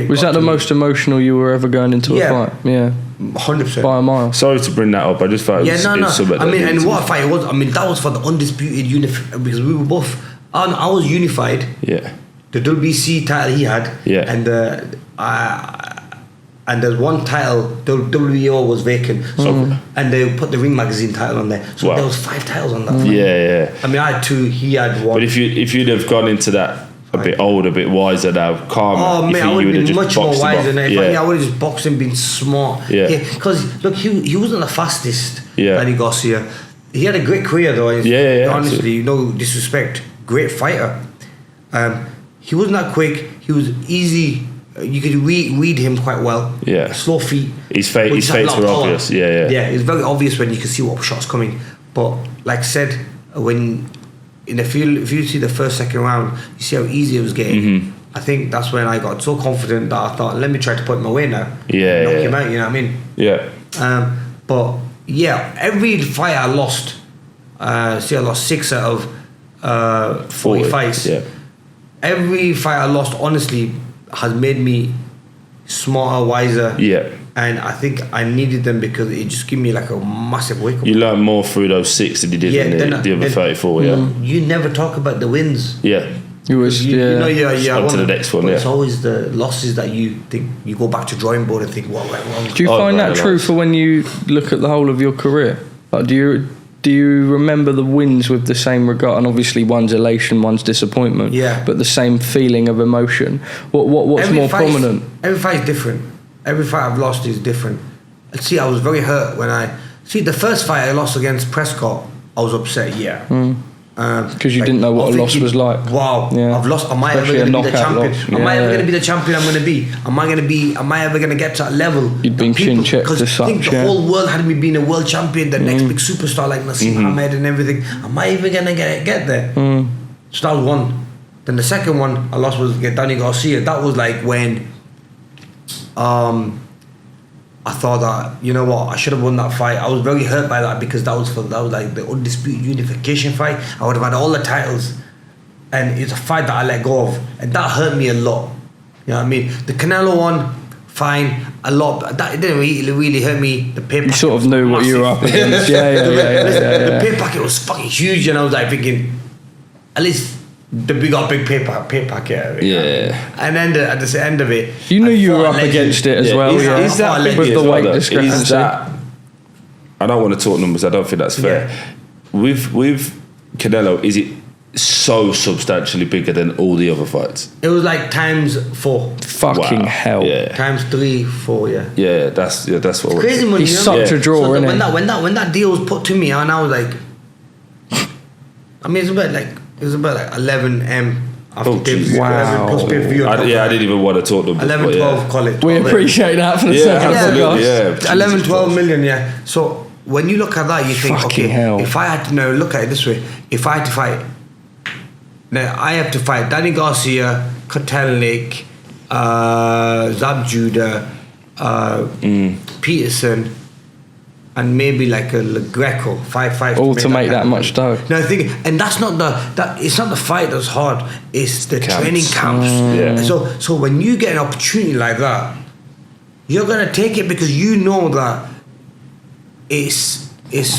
B: was that the most emotional you were ever going into a fight?
A: 100%
B: by a mile.
C: Sorry to bring that up. I just thought it was
A: I mean, and what a fight it was. I mean, that was for the undisputed because we were both. I was unified.
C: Yeah.
A: The WBC title he had. Yeah. And there's one title, the WBO was vacant. So and they put the Ring Magazine title on there. So there was 5 titles on that fight.
C: Yeah.
A: I mean, I had 2, he had 1.
C: But if you'd have gone into that a bit older, a bit wiser now, calmer.
A: Oh man, I would have been much more wiser than that. I would have just boxed and been smart. Because look, he wasn't the fastest, Danny Garcia. He had a great career though. Honestly, absolutely. No disrespect, great fighter. He wasn't that quick. He was easy. You could read him quite well. Yeah. Slow feet.
C: His fates were obvious. Yeah,
A: it's very obvious when you can see what shots coming. But like I said, when in the field, if you see the first, second round, you see how easy it was getting. I think that's when I got so confident that I thought, let me try to put him away now. Knock him out, you know what I mean?
C: Yeah.
A: But every fight I lost, I lost 6 out of 40 fights. Yeah. Every fight I lost, honestly, has made me smarter, wiser. Yeah. And I think I needed them because it just gave me like a massive wake up.
C: You learned more through those 6 than you did in the other 34.
A: You never talk about the wins.
C: Yeah.
B: It was
C: on to the next one.
A: It's always the losses that you think you go back to drawing board and think what went wrong.
B: Do you find that true for when you look at the whole of your career? Like, do you remember the wins with the same regard? And obviously, one's elation, one's disappointment. Yeah. But the same feeling of emotion. What's more prominent?
A: Every fight is different. Every fight I've lost is different. See, I was very hurt when the first fight I lost against Prescott. I was upset.
B: Because you didn't know what a loss was like.
A: Wow, I've lost. Am I ever going to be the champion? Am I ever going to be the champion I'm going to be? Am I ever going to get to that level?
B: You'd been chin checked as such.
A: I think the whole world had me being a world champion, the next big superstar like Nassim Ahmed and everything. Am I even going to get there? So that was one. Then the second one I lost was against Danny Garcia. That was like when I thought that, you know what, I should have won that fight. I was very hurt by that because that was like the undisputed unification fight. I would have had all the titles, and it's a fight that I let go of, and that hurt me a lot. You know what I mean? The Canelo one, fine, a lot. That didn't really hurt me. The pay packet,
B: you sort of knew what you were up against.
A: The pay packet was fucking huge, and I was like thinking, at least we got big pay packet. And then at the end of it,
B: you knew you were up against it as well.
C: Is that big with the weight discrepancy? I don't want to talk numbers. I don't think that's fair. With Canelo, is it so substantially bigger than all the other fights?
A: It was like times 4.
B: Fucking hell.
A: Yeah. Times 3, 4.
C: Yeah, that's what.
A: Crazy money.
B: He's such a draw,
A: so
B: isn't
A: when that deal was put to me, and I was like, I mean, it was about like 11 M after tips.
B: Wow.
A: Plus pay-per-view.
C: I didn't even want to talk to them.
A: 11, 12, call it.
B: We appreciate that for the second podcast.
A: 11, 12 million, So when you look at that, you think,
B: fucking
A: okay,
B: hell.
A: if I had to look at it this way, if I had to fight, now I have to fight Danny Garcia, Lake, Zab Judah, Peterson, and maybe like a Greco 5-5.
B: All to make that much dough.
A: No, I think, and that's not it's not the fight that's hard. It's the training camps. So when you get an opportunity like that, you're gonna take it because you know that it's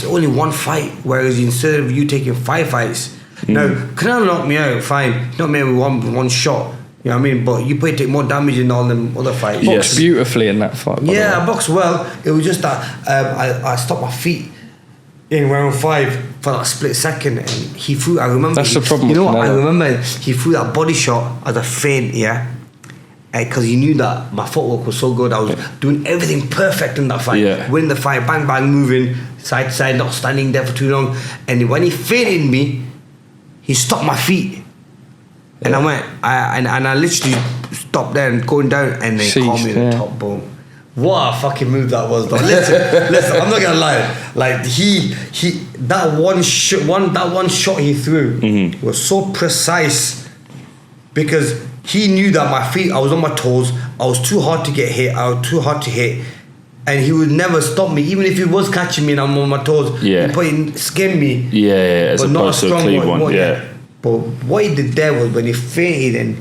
A: only one fight. Whereas instead of you taking 5 fights, now Canelo knocked me out, fine, knocked me out with one shot. You know what I mean? But you probably take more damage in all them other fights.
B: Boxed beautifully in that fight.
A: Yeah, I boxed well. It was just that I stopped my feet in round 5 for that split second, and he threw. I remember.
B: That's the problem.
A: You know what? I remember he threw that body shot as a feint. Yeah. Because he knew that my footwork was so good, I was doing everything perfect in that fight. Win the fight, bang bang, moving side to side, not standing there for too long. And when he feinted me, he stopped my feet. And I went, I literally stopped there and going down, and they caught me in the top. Boom! What a fucking move that was, though. Listen, I'm not gonna lie. Like that one shot he threw was so precise because he knew that my feet, I was on my toes. I was too hard to get hit. I was too hard to hit, and he would never stop me, even if he was catching me and I'm on my toes. He probably skinned me.
C: As
A: but not a
C: opposed to a
A: strong
C: clean one.
A: But what he did there was when he feinted and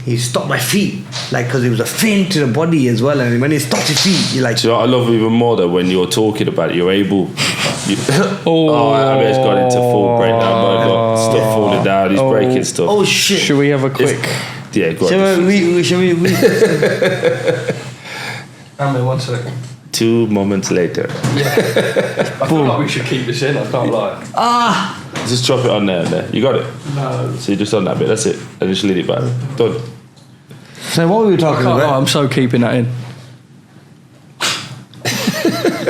A: he stopped my feet, like, because it was a feint to the body as well. And when he stopped his feet, you're like.
C: So I love even more though when you're talking about it, you're able. I mean, it's gone into full breakdown mode, but still falling down. He's breaking stuff.
A: Oh shit!
B: Should we have a quick?
C: Go on.
A: Shall we?
B: Amir, 1 second.
C: 2 moments later.
B: I feel like we should keep this in. I can't lie.
C: Just drop it on there. You got it?
B: No.
C: So you just on that bit. That's it. And just leave it back. Done.
A: So what were we talking about?
B: I'm so keeping that in.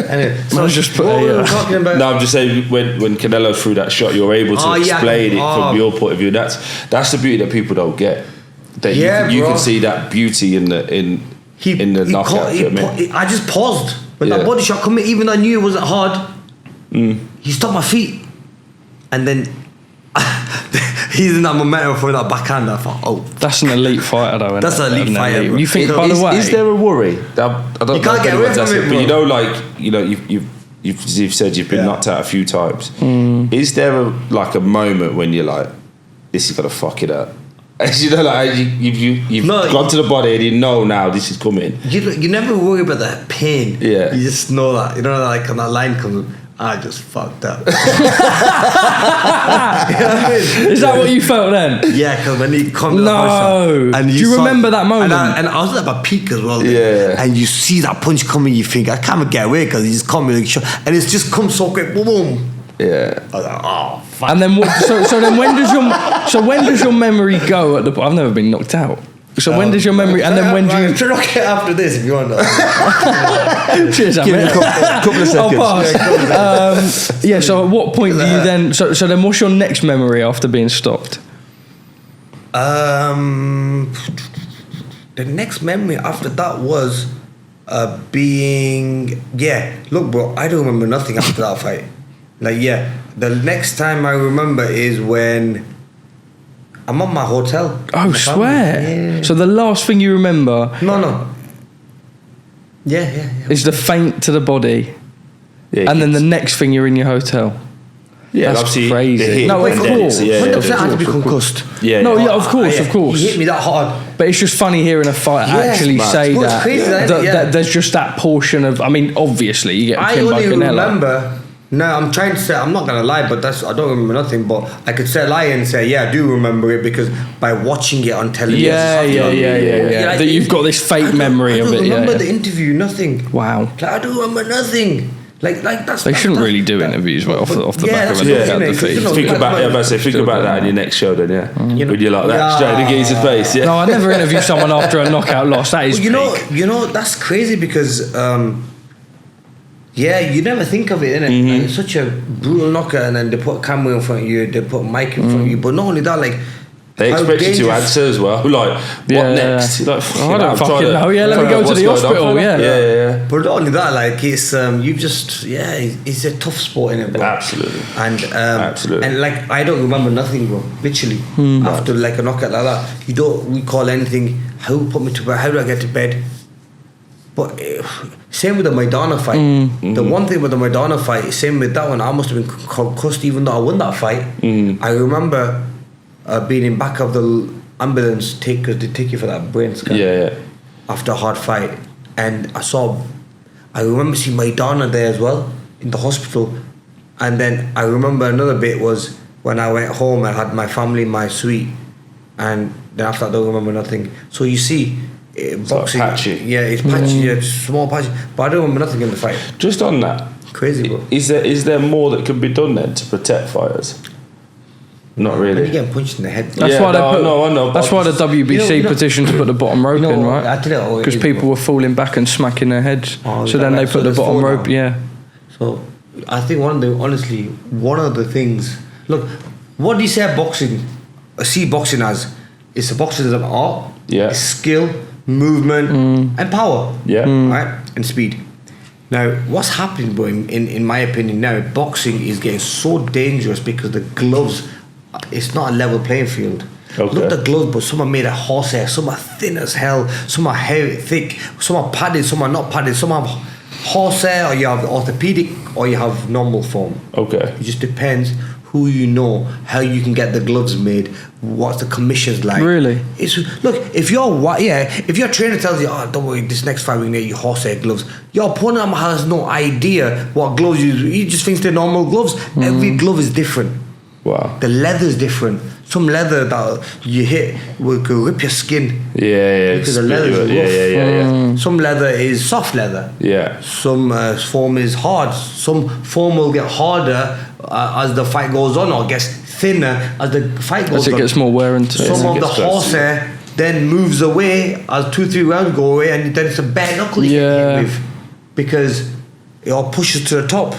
A: Anyway,
B: so just put
A: what were we talking about?
C: No, I'm just saying when Canelo threw that shot, you're able to explain it from your point of view. That's the beauty that people don't get. That you can see that beauty in the knockout.
A: I just paused when that body shot coming, even though I knew it wasn't hard. He stopped my feet, and then he's in that momentum for that backhand. I thought,
B: that's an elite fighter, though.
A: That's an elite fighter.
B: You think, by the way,
C: is there a worry? I don't
A: you can't get away from it,
C: but you've said you've been knocked out a few times. Is there a moment when you're like, this is gonna fuck it up? You know, like you've gone to the body and you know now this is coming.
A: You never worry about the pain.
C: Yeah.
A: You just know that. You know, like when that line comes, I just fucked up. You know what I mean?
B: Is that what you felt then?
A: Yeah, because when he comes
B: and do you remember that moment?
A: And I was at my peak as well.
C: Yeah.
A: And you see that punch coming, you think, I can't get away because he's coming. And it's just come so quick. Boom.
C: Yeah.
A: I was like, oh, fuck.
B: And then so then when does your memory go at the? I've never been knocked out. So when does your memory? And then when do you?
A: Try knock it after this if you want.
B: Cheers, Amir.
C: Couple of seconds.
B: I'll pass. So at what point do you then? So then what's your next memory after being stopped?
A: The next memory after that was being look, bro, I don't remember nothing after that fight. The next time I remember is when I'm at my hotel.
B: Oh, swear! Yeah. So the last thing you remember?
A: No. Yeah.
B: Is the feint to the body, and then the next thing you're in your hotel.
C: Yeah,
B: that's crazy.
C: No,
A: of course. 100% I had to be concussed.
B: Of course.
A: He hit me that hard.
B: But it's just funny hearing a fighter actually say that.
A: Crazy,
B: that there's just that portion of. I mean, obviously you get.
A: I only remember. No, I'm trying to say, I'm not going to lie, but I don't remember nothing, but I could say lie and say, I do remember it because by watching it on television.
B: Yeah. That you've got this fake memory of it.
A: I don't remember the interview, nothing.
B: Wow.
A: Like, I don't remember nothing. Like that's.
B: They shouldn't really do interviews off the back of a knockout defeat.
C: Think about that in your next show then, Would you like that? Straight in the geezer's face,
B: No, I never interview someone after a knockout loss. That is
A: you know, that's crazy because... you never think of it, innit? Like, it's such a brutal knockout, and then they put a camera in front of you, they put a mic in front of you, but not only that, like...
C: They expect you to answer as well. Like, what next? Like,
B: I don't fucking know. Let me go to the hospital,
C: Yeah.
A: But not only that, like, it's, you've just... it's a tough sport, innit, bro?
C: Absolutely.
A: And,
C: Absolutely.
A: And, like, I don't remember nothing, bro. Literally. After, like, a knockout like that, you don't recall anything. Who put me to bed? How do I get to bed? But same with the Maidana fight. The one thing with the Maidana fight, same with that one, I must have been concussed even though I won that fight. I remember being in back of the ambulance because they take you for that brain scan after a hard fight. And I remember seeing Maidana there as well in the hospital. And then I remember another bit was when I went home, I had my family in my suite. And then after that, I don't remember nothing. So you see, boxing,
C: patchy.
A: Yeah, it's patchy, it's small patchy, but I don't remember nothing in the fight.
C: Just on that,
A: crazy, bro.
C: Is there more that can be done then to protect fighters? Not really.
A: You get punched in the head.
B: That's why That's why the WBC petitioned to put the bottom rope in, right? Because people were falling back and smacking their heads. So then they put the bottom rope. Yeah.
A: So I think one of the things. Look, what do you say boxing? I see boxing as it's a boxing as an art.
C: Yeah.
A: It's skill, movement, and power.
C: Yeah.
A: Right, and speed. Now, what's happening, bro? In my opinion, now boxing is getting so dangerous because the gloves. It's not a level playing field.
C: Okay.
A: Look at the gloves, but some are made of horsehair, some are thin as hell, some are heavy, thick, some are padded, some are not padded, some have horsehair, or you have orthopedic, or you have normal foam.
C: Okay.
A: It just depends who you know, how you can get the gloves made, what's the commissions like.
B: Really?
A: Look, if your trainer tells you, oh, don't worry, this next fight we're gonna get you horsehair gloves, your opponent has no idea what gloves you use. He just thinks they're normal gloves. Every glove is different.
C: Wow.
A: The leather is different. Some leather that you hit will rip your skin.
C: Yeah.
A: Because the leather is rough.
C: Yeah.
A: Some leather is soft leather.
C: Yeah.
A: Some foam is hard. Some foam will get harder as the fight goes on, or gets thinner as the fight goes on.
B: As it gets more wear and tear.
A: Some of the horsehair then moves away as 2-3 rounds go away, and then it's a bare knuckle you get hit with because it all pushes to the top.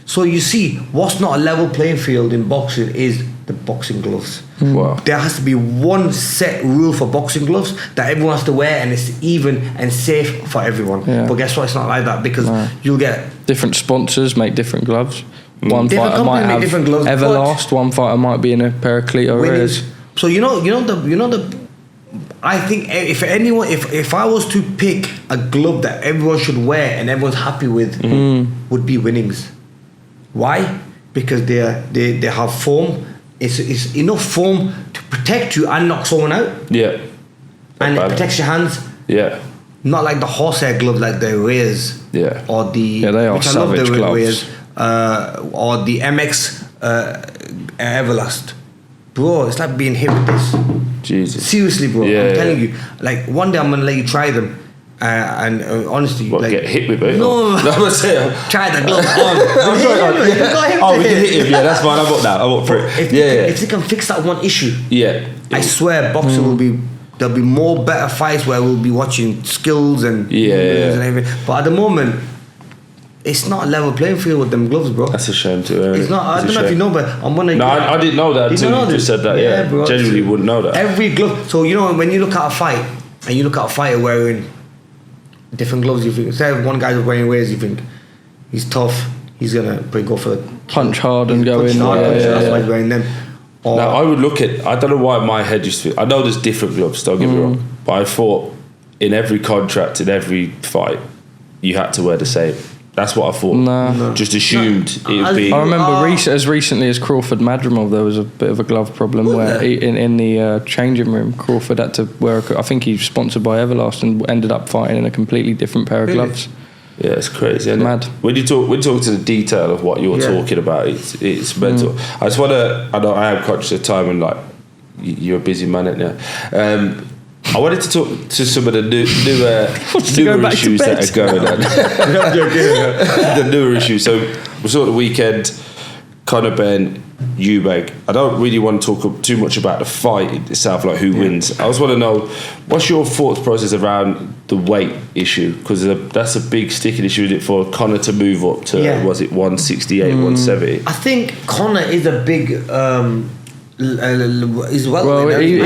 A: So you see, what's not a level playing field in boxing is the boxing gloves.
B: Wow.
A: There has to be one set rule for boxing gloves that everyone has to wear, and it's even and safe for everyone.
B: Yeah.
A: But guess what? It's not like that because you'll get
B: different sponsors make different gloves. One
A: different
B: fighter might have
A: different gloves,
B: Everlast. One fighter might be in a pair of Cleto Rares.
A: So you know the. I think if I was to pick a glove that everyone should wear and everyone's happy with, would be Winnings. Why? Because they have foam. It's enough foam to protect you and knock someone out.
C: Yeah.
A: And it protects your hands.
C: Yeah.
A: Not like the horsehair gloves like the Rares.
C: Yeah.
A: Or the
B: they are savage gloves.
A: Rares, or the MX Everlast. Bro, it's like being hit with this.
C: Jesus.
A: Seriously, bro. I'm telling you. Like one day I'm gonna let you try them. And honestly,
C: get hit with it?
A: No,
C: I'm saying.
A: Try the glove on.
C: We can hit him. Yeah, that's fine. I'm up now. I'm up for it.
A: If they can fix that one issue, I swear, boxing will be. There'll be more better fights where we'll be watching skills and and everything. But at the moment, it's not a level playing field with them gloves, bro.
C: That's a shame too.
A: It's not. I don't know if you know, but I'm gonna.
C: No, I didn't know that until you just said that. Yeah, bro. Genuinely wouldn't know that.
A: Every glove. So you know when you look at a fight and you look at a fighter wearing different gloves, you think, say one guy's wearing Rares, you think he's tough, he's gonna go for the
B: punch hard and go in.
A: That's why he's wearing them.
C: Now I would look at, I don't know why my head used to, I know there's different gloves, don't get me wrong, but I thought in every contract, in every fight, you had to wear the same. That's what I thought. No. Just assumed it would be.
B: I remember as recently as Crawford Madrimov, there was a bit of a glove problem where in the changing room, Crawford had to wear. I think he's sponsored by Everlast and ended up fighting in a completely different pair of gloves.
C: Yeah, it's crazy. Isn't
B: Mad.
C: It? When you talk to the detail of what you're talking about, it's mental. I just want to. I know I am conscious of time and like you're a busy man, aren't you? I wanted to talk to some of the newer issues that are going on. The newer issues. So we saw the weekend, Conor Benn, Eubank. I don't really want to talk too much about the fight itself, like who wins. I just want to know, what's your thought process around the weight issue? Because that's a big sticking issue, isn't it, for Conor to move up to, was it 168, 170?
A: I think Conor is a big... he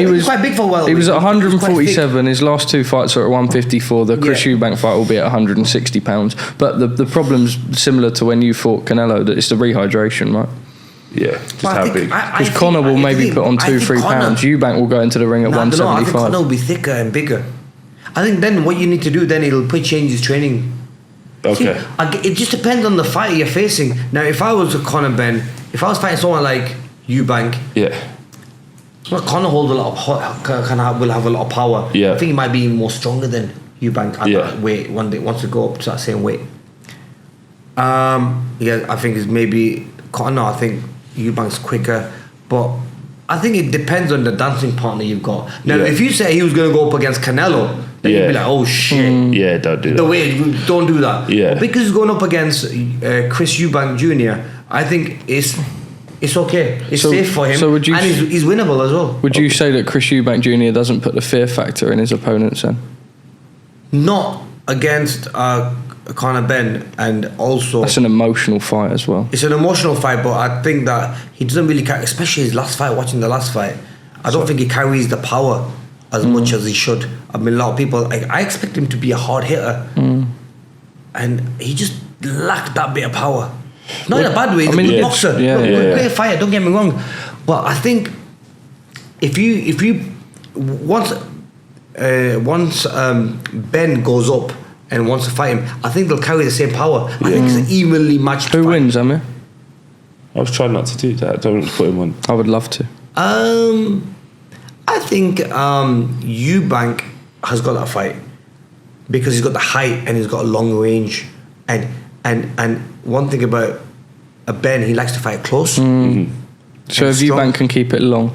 A: was quite big for welterweight.
B: He was at 147. His last two fights are at 154. The Chris Eubank fight will be at 160 pounds. But the problem's similar to when you fought Canelo. That it's the rehydration, right?
C: Yeah, just how big.
B: Because Conor will maybe put on 2-3 pounds. Eubank will go into the ring at 175.
A: I think Conor will be thicker and bigger. I think then what you need to do, then it'll change his training.
C: Okay.
A: See, it just depends on the fighter you're facing. Now, if I was a Conor Benn, if I was fighting someone like Eubank, well, Conor holds a lot of will have a lot of power.
C: Yeah.
A: I think he might be more stronger than Eubank at that weight when they wants to go up to that same weight. I think it's maybe Conor. I think Eubank's quicker, but I think it depends on the dancing partner you've got. Now, if you say he was going to go up against Canelo, then you'd be like, oh shit.
C: Yeah, don't do that.
A: Don't do that.
C: Yeah.
A: But because he's going up against Chris Eubank Jr., I think it's okay. It's safe for him. So and he's winnable as well.
B: Would you say that Chris Eubank Jr. doesn't put the fear factor in his opponents then?
A: Not against Conor Benn, and also
B: that's an emotional fight as well.
A: It's an emotional fight, but I think that he doesn't really carry, especially his last fight. Watching the last fight, I don't think he carries the power as much as he should. I mean, a lot of people, I expect him to be a hard hitter, and he just lacked that bit of power. Not in a bad way. He's a good boxer, great fighter. Don't get me wrong, but I think if you once Benn goes up and wants to fight him, I think they'll carry the same power. I think it's an evenly matched
B: fight. Who wins, Amir?
C: I was trying not to do that. I don't want to put him on.
B: I would love to.
A: I think Eubank has got that fight because he's got the height and he's got a long range, and one thing about Benn, he likes to fight close.
B: So if Eubank can keep it long,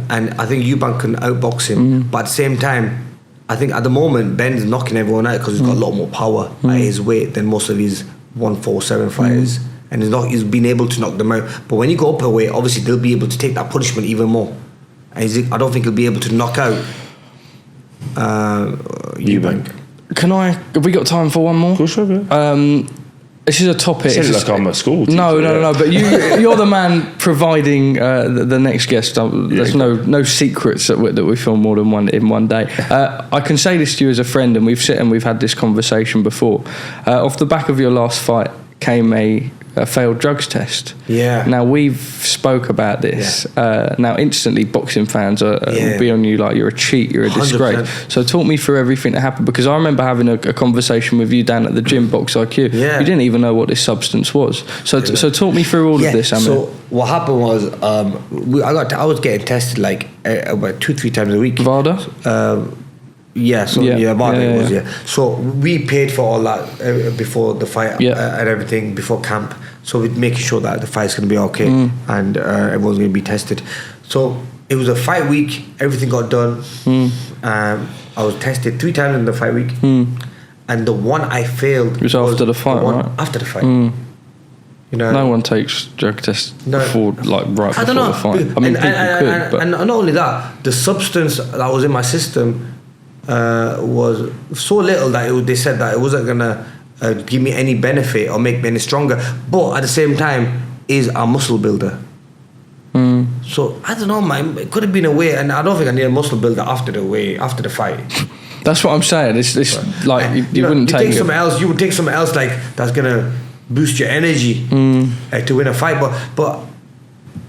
B: and I think Eubank can outbox him, but at the same time, I think at the moment Benn's knocking everyone out because he's got a lot more power at his weight than most of his 147 fighters, and he's been able to knock them out. But when you go up a weight, obviously they'll be able to take that punishment even more, and I don't think he'll be able to knock out Eubank. Have we got time for one more?
C: Of course, yeah.
B: This is a topic.
C: It's like I'm a school teacher.
B: No. But you're the man providing the next guest. There's no secrets that we film more than one in one day. I can say this to you as a friend, and we've had this conversation before. Off the back of your last fight came a failed drugs test.
A: Yeah.
B: Now we've spoke about this. Yeah. Now instantly boxing fans will be on you like you're a cheat, you're a 100%. Disgrace. So talk me through everything that happened, because I remember having a conversation with you down at the gym, Box IQ. Yeah. You didn't even know what this substance was. So talk me through all of this, Amir.
A: So what happened was I was getting tested like about 2-3 times a week.
B: VADA?
A: VADA was. So we paid for all that before the fight and everything, before camp. So we're making sure that the fight's going to be okay and everyone's going to be tested. So it was a fight week, everything got done. I was tested 3 times in the fight week, and the one I failed
B: was after the fight, right?
A: After the fight. You know,
B: no one takes drug tests before, like right before the fight. I mean, people could, but
A: and not only that, the substance that was in my system was so little that they said that it wasn't gonna give me any benefit or make me any stronger, but at the same time is a muscle builder. So I don't know, man, it could have been a way, and I don't think I need a muscle builder after the fight.
B: That's what I'm saying. It's like you wouldn't take
A: something else. You would take something else like that's gonna boost your energy to win a fight, but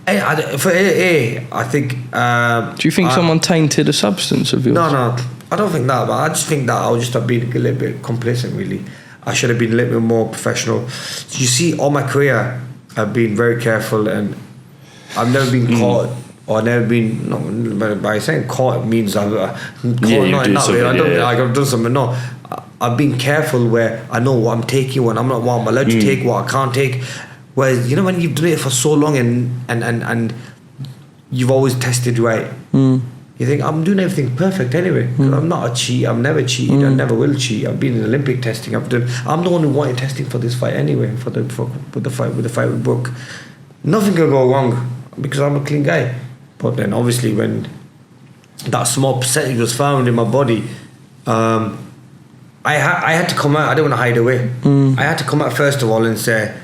A: I think.
B: Do you think someone tainted a substance of yours?
A: No, I don't think that. But I just think that I was just being a little bit complacent. Really, I should have been a little bit more professional. You see, all my career, I've been very careful, and I've never been caught. Or never been. No, by saying caught means I've I've done something. No, I've been careful where I know what I'm taking, what I'm allowed to take, what I can't take. Whereas when you've done it for so long and you've always tested right, you think I'm doing everything perfect anyway. I'm not a cheat. I've never cheated. I never will cheat. I've been in Olympic testing. I'm the one who wanted testing for this fight anyway. With the fight with Brook, nothing can go wrong because I'm a clean guy. But then obviously when that small percentage was found in my body, I had to come out. I didn't want to hide away. I had to come out first of all and say,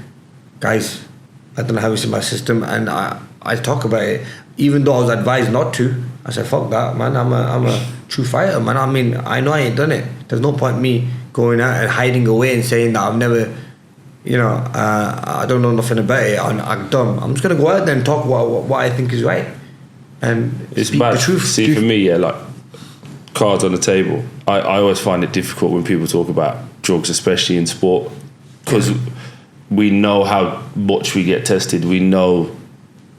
A: guys, I don't know how it's in my system, and I talk about it. Even though I was advised not to, I said, fuck that, man. I'm a true fighter, man. I mean, I know I ain't done it. There's no point me going out and hiding away and saying that I've never I don't know nothing about it. I'm dumb. I'm just gonna go out there and talk what I think is right, and
C: it's
A: speak
C: bad.
A: the truth.
C: See, for me, like cards on the table. I always find it difficult when people talk about drugs, especially in sport, because we know how much we get tested. We know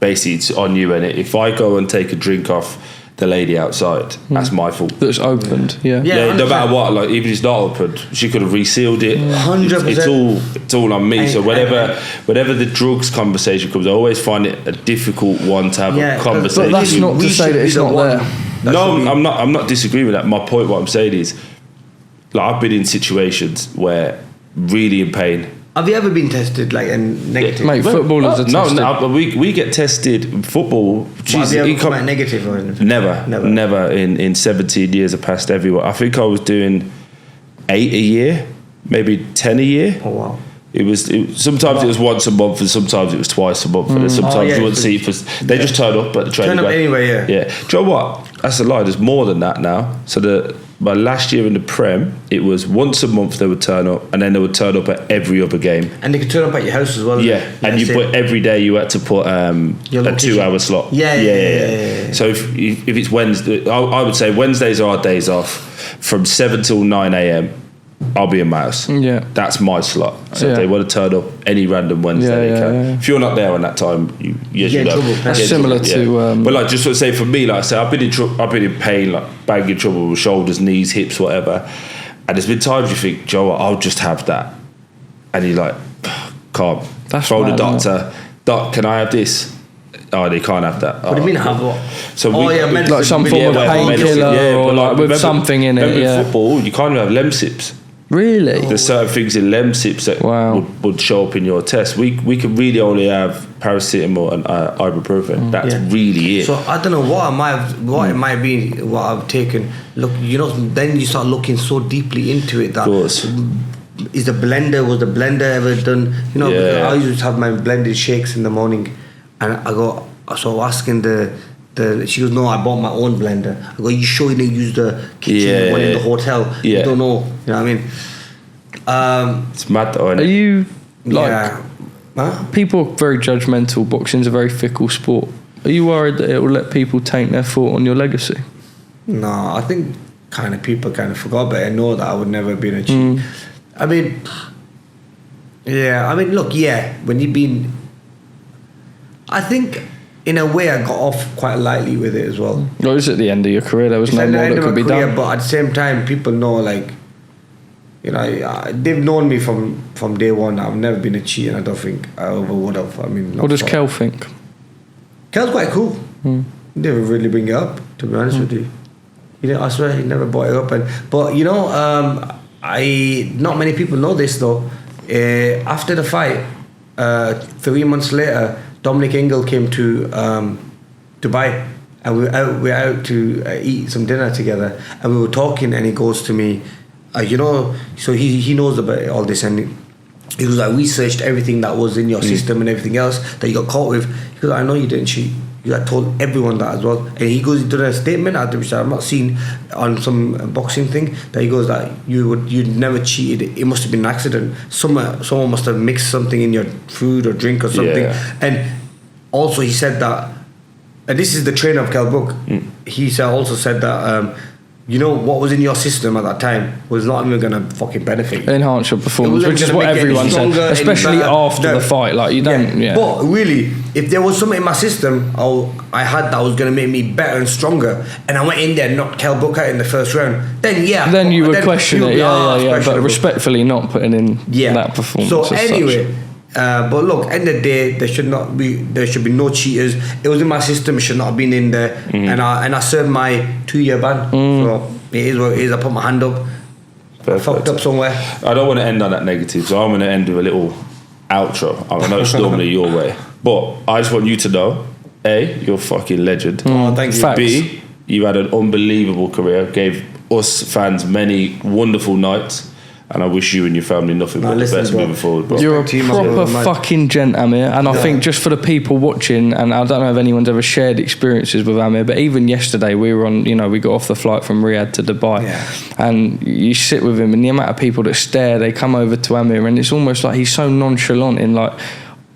C: basically it's on you, and if I go and take a drink off the lady outside, that's my fault.
B: That's opened, yeah,
C: no matter what, like even if it's not opened, she could have resealed it.
A: 100%.
C: It's all on me. So whenever the drugs conversation comes, I always find it a difficult one to have a conversation.
B: But that's not to say that it's not there.
C: No, I'm not disagreeing with that. My point, what I'm saying is, like I've been in situations where really in pain.
A: Have you ever been tested like and negative?
B: Mate, footballers are tested.
C: No, we get tested in football.
A: Have you ever come out negative or anything?
C: Never. In 17 years I passed everywhere. I think I was doing 8 a year, maybe 10 a year.
A: Oh wow.
C: Sometimes it was once a month, and sometimes it was twice a month, and then sometimes you wouldn't see they just turn up at the training.
A: Turn up anyway, yeah.
C: Do you know what? That's a lie. There's more than that now. So my last year in the Prem, it was once a month they would turn up, and then they would turn up at every other game.
A: And they could turn up at your house as well.
C: Yeah, and you put every day you had to put a 2-hour slot.
A: Yeah.
C: So if it's Wednesday, I would say Wednesdays are our days off from 7 till 9 a.m. I'll be in my house.
B: Yeah,
C: that's my slot. So if they want to turn up any random Wednesday, they can. If you're not there on that time, you get in trouble.
B: That's similar to.
C: But like, just to say for me, like I say, I've been in pain, like banging trouble with shoulders, knees, hips, whatever. And there's been times you think, Joe, I'll just have that, and you're like, can't.
B: That's
C: phone the doctor. Doc, can I have this? Oh, they can't have that.
A: What do you mean have what?
C: So
B: like some form of painkiller or like with something in it.
C: Yeah. In football, you can't have Lemsips.
B: Really?
C: There's certain things in Lemsips that would show up in your test. We can really only have paracetamol and ibuprofen. That's really it.
A: So I don't know it might be what I've taken. Look, then you start looking so deeply into it that was the blender ever done? I used to have my blended shakes in the morning, and I was asking she goes, no, I bought my own blender. I go, you sure you didn't use the kitchen one in the hotel? You don't know. You know what I mean?
C: It's mad though, isn't it?
B: Are you people are very judgmental. Boxing's a very fickle sport. Are you worried that it will let people taint their thought on your legacy?
A: No, I think people forgot, but I know that I would never be a cheat. I mean, look, when you've been, I think in a way I got off quite lightly with it as well.
B: It was at the end of your career. There was no more that could be done.
A: But at the same time, people know, like, they've known me from day one. I've never been a cheat, and I don't think I ever would have. I mean,
B: what does Kell think?
A: Kell's quite cool. He never really bring it up, to be honest with you. I swear he never brought it up. But not many people know this though. After the fight, 3 months later, Dominic Ingle came to Dubai, and we were out to eat some dinner together, and we were talking, and he goes to me, so he knows about all this, and he goes, I researched everything that was in your system and everything else that you got caught with. He goes, I know you didn't cheat. I told everyone that as well. And he goes, he did a statement, which I've not seen on some boxing thing, that he goes that you'd never cheated. It must have been an accident. Someone must have mixed something in your food or drink or something. And also he said that, and this is the trainer of Kell Brook. He also said that what was in your system at that time was not even going to fucking benefit you.
B: Enhance your performance, which is what everyone said, especially after the fight. Like, you don't. Yeah.
A: But really, if there was something in my system I had that was going to make me better and stronger, and I went in there and knocked Kell Brook out in the first round, then
B: you would question it. But respectfully not putting in that performance.
A: So anyway. But look, end of the day, there should be no cheaters. It was in my system, it should not have been in there. And I served my 2-year ban. So it is what it is. I put my hand up. I fucked up somewhere.
C: I don't want to end on that negative, so I'm going to end with a little outro. I know it's normally your way, but I just want you to know, A, you're a fucking legend.
A: Thank you.
C: B, you had an unbelievable career, gave us fans many wonderful nights. And I wish you and your family nothing but the best moving forward, bro.
B: You're a proper fucking gent, Amir. And I think just for the people watching, and I don't know if anyone's ever shared experiences with Amir, but even yesterday we were on, we got off the flight from Riyadh to Dubai, and you sit with him, and the amount of people that stare, they come over to Amir, and it's almost like he's so nonchalant in like,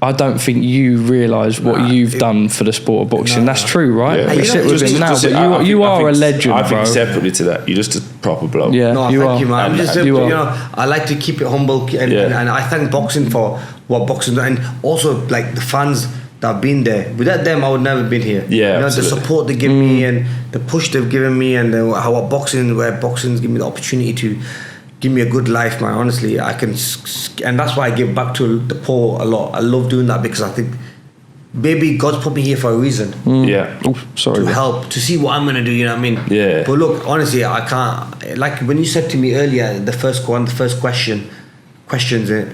B: I don't think you realise what you've done for the sport of boxing. That's true, right?
C: Yeah.
B: We sit with him now, but you are a legend,
C: I think
B: bro.
C: separately to that, you're just a proper bloke.
B: Yeah,
A: no,
B: you
A: thank
B: are.
A: you, man. I like to keep it humble, and I thank boxing for what boxing, and also like the fans that have been there. Without them, I would never have been here.
C: Yeah,
A: the support they give me and the push they've given me, and where boxing's give me the opportunity to give me a good life, man. Honestly, I can, and that's why I give back to the poor a lot. I love doing that because I think maybe God's put me here for a reason.
C: Yeah.
B: Oh, sorry.
A: To help, to see what I'm gonna do. You know what I mean?
C: Yeah.
A: But look, honestly, I can't. Like when you said to me earlier, the first questions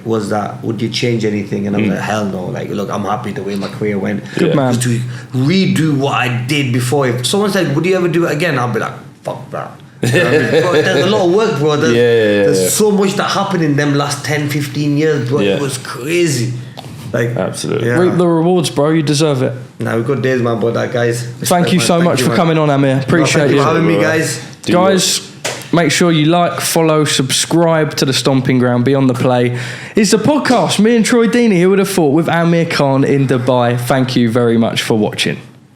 A: was that, would you change anything? And I was like, hell no. Like, look, I'm happy the way my career went.
B: Good man.
A: Just to redo what I did before. If someone said, would you ever do it again? I'll be like, fuck that. You know what I mean? Bro, there's a lot of work, bro. There's so much that happened in them last 10, 15 years, bro. It was crazy. Like,
C: absolutely.
B: Reap the rewards, bro. You deserve it.
A: Now we've got days, man, but guys.
B: Thank you so much for coming on, Amir. Appreciate
A: you
B: it.
A: for having me, guys.
B: Guys, make sure you like, follow, subscribe to the Stomping Ground. Be on the play. It's the podcast. Me and Troy Deeney, who would have thought, with Amir Khan in Dubai. Thank you very much for watching.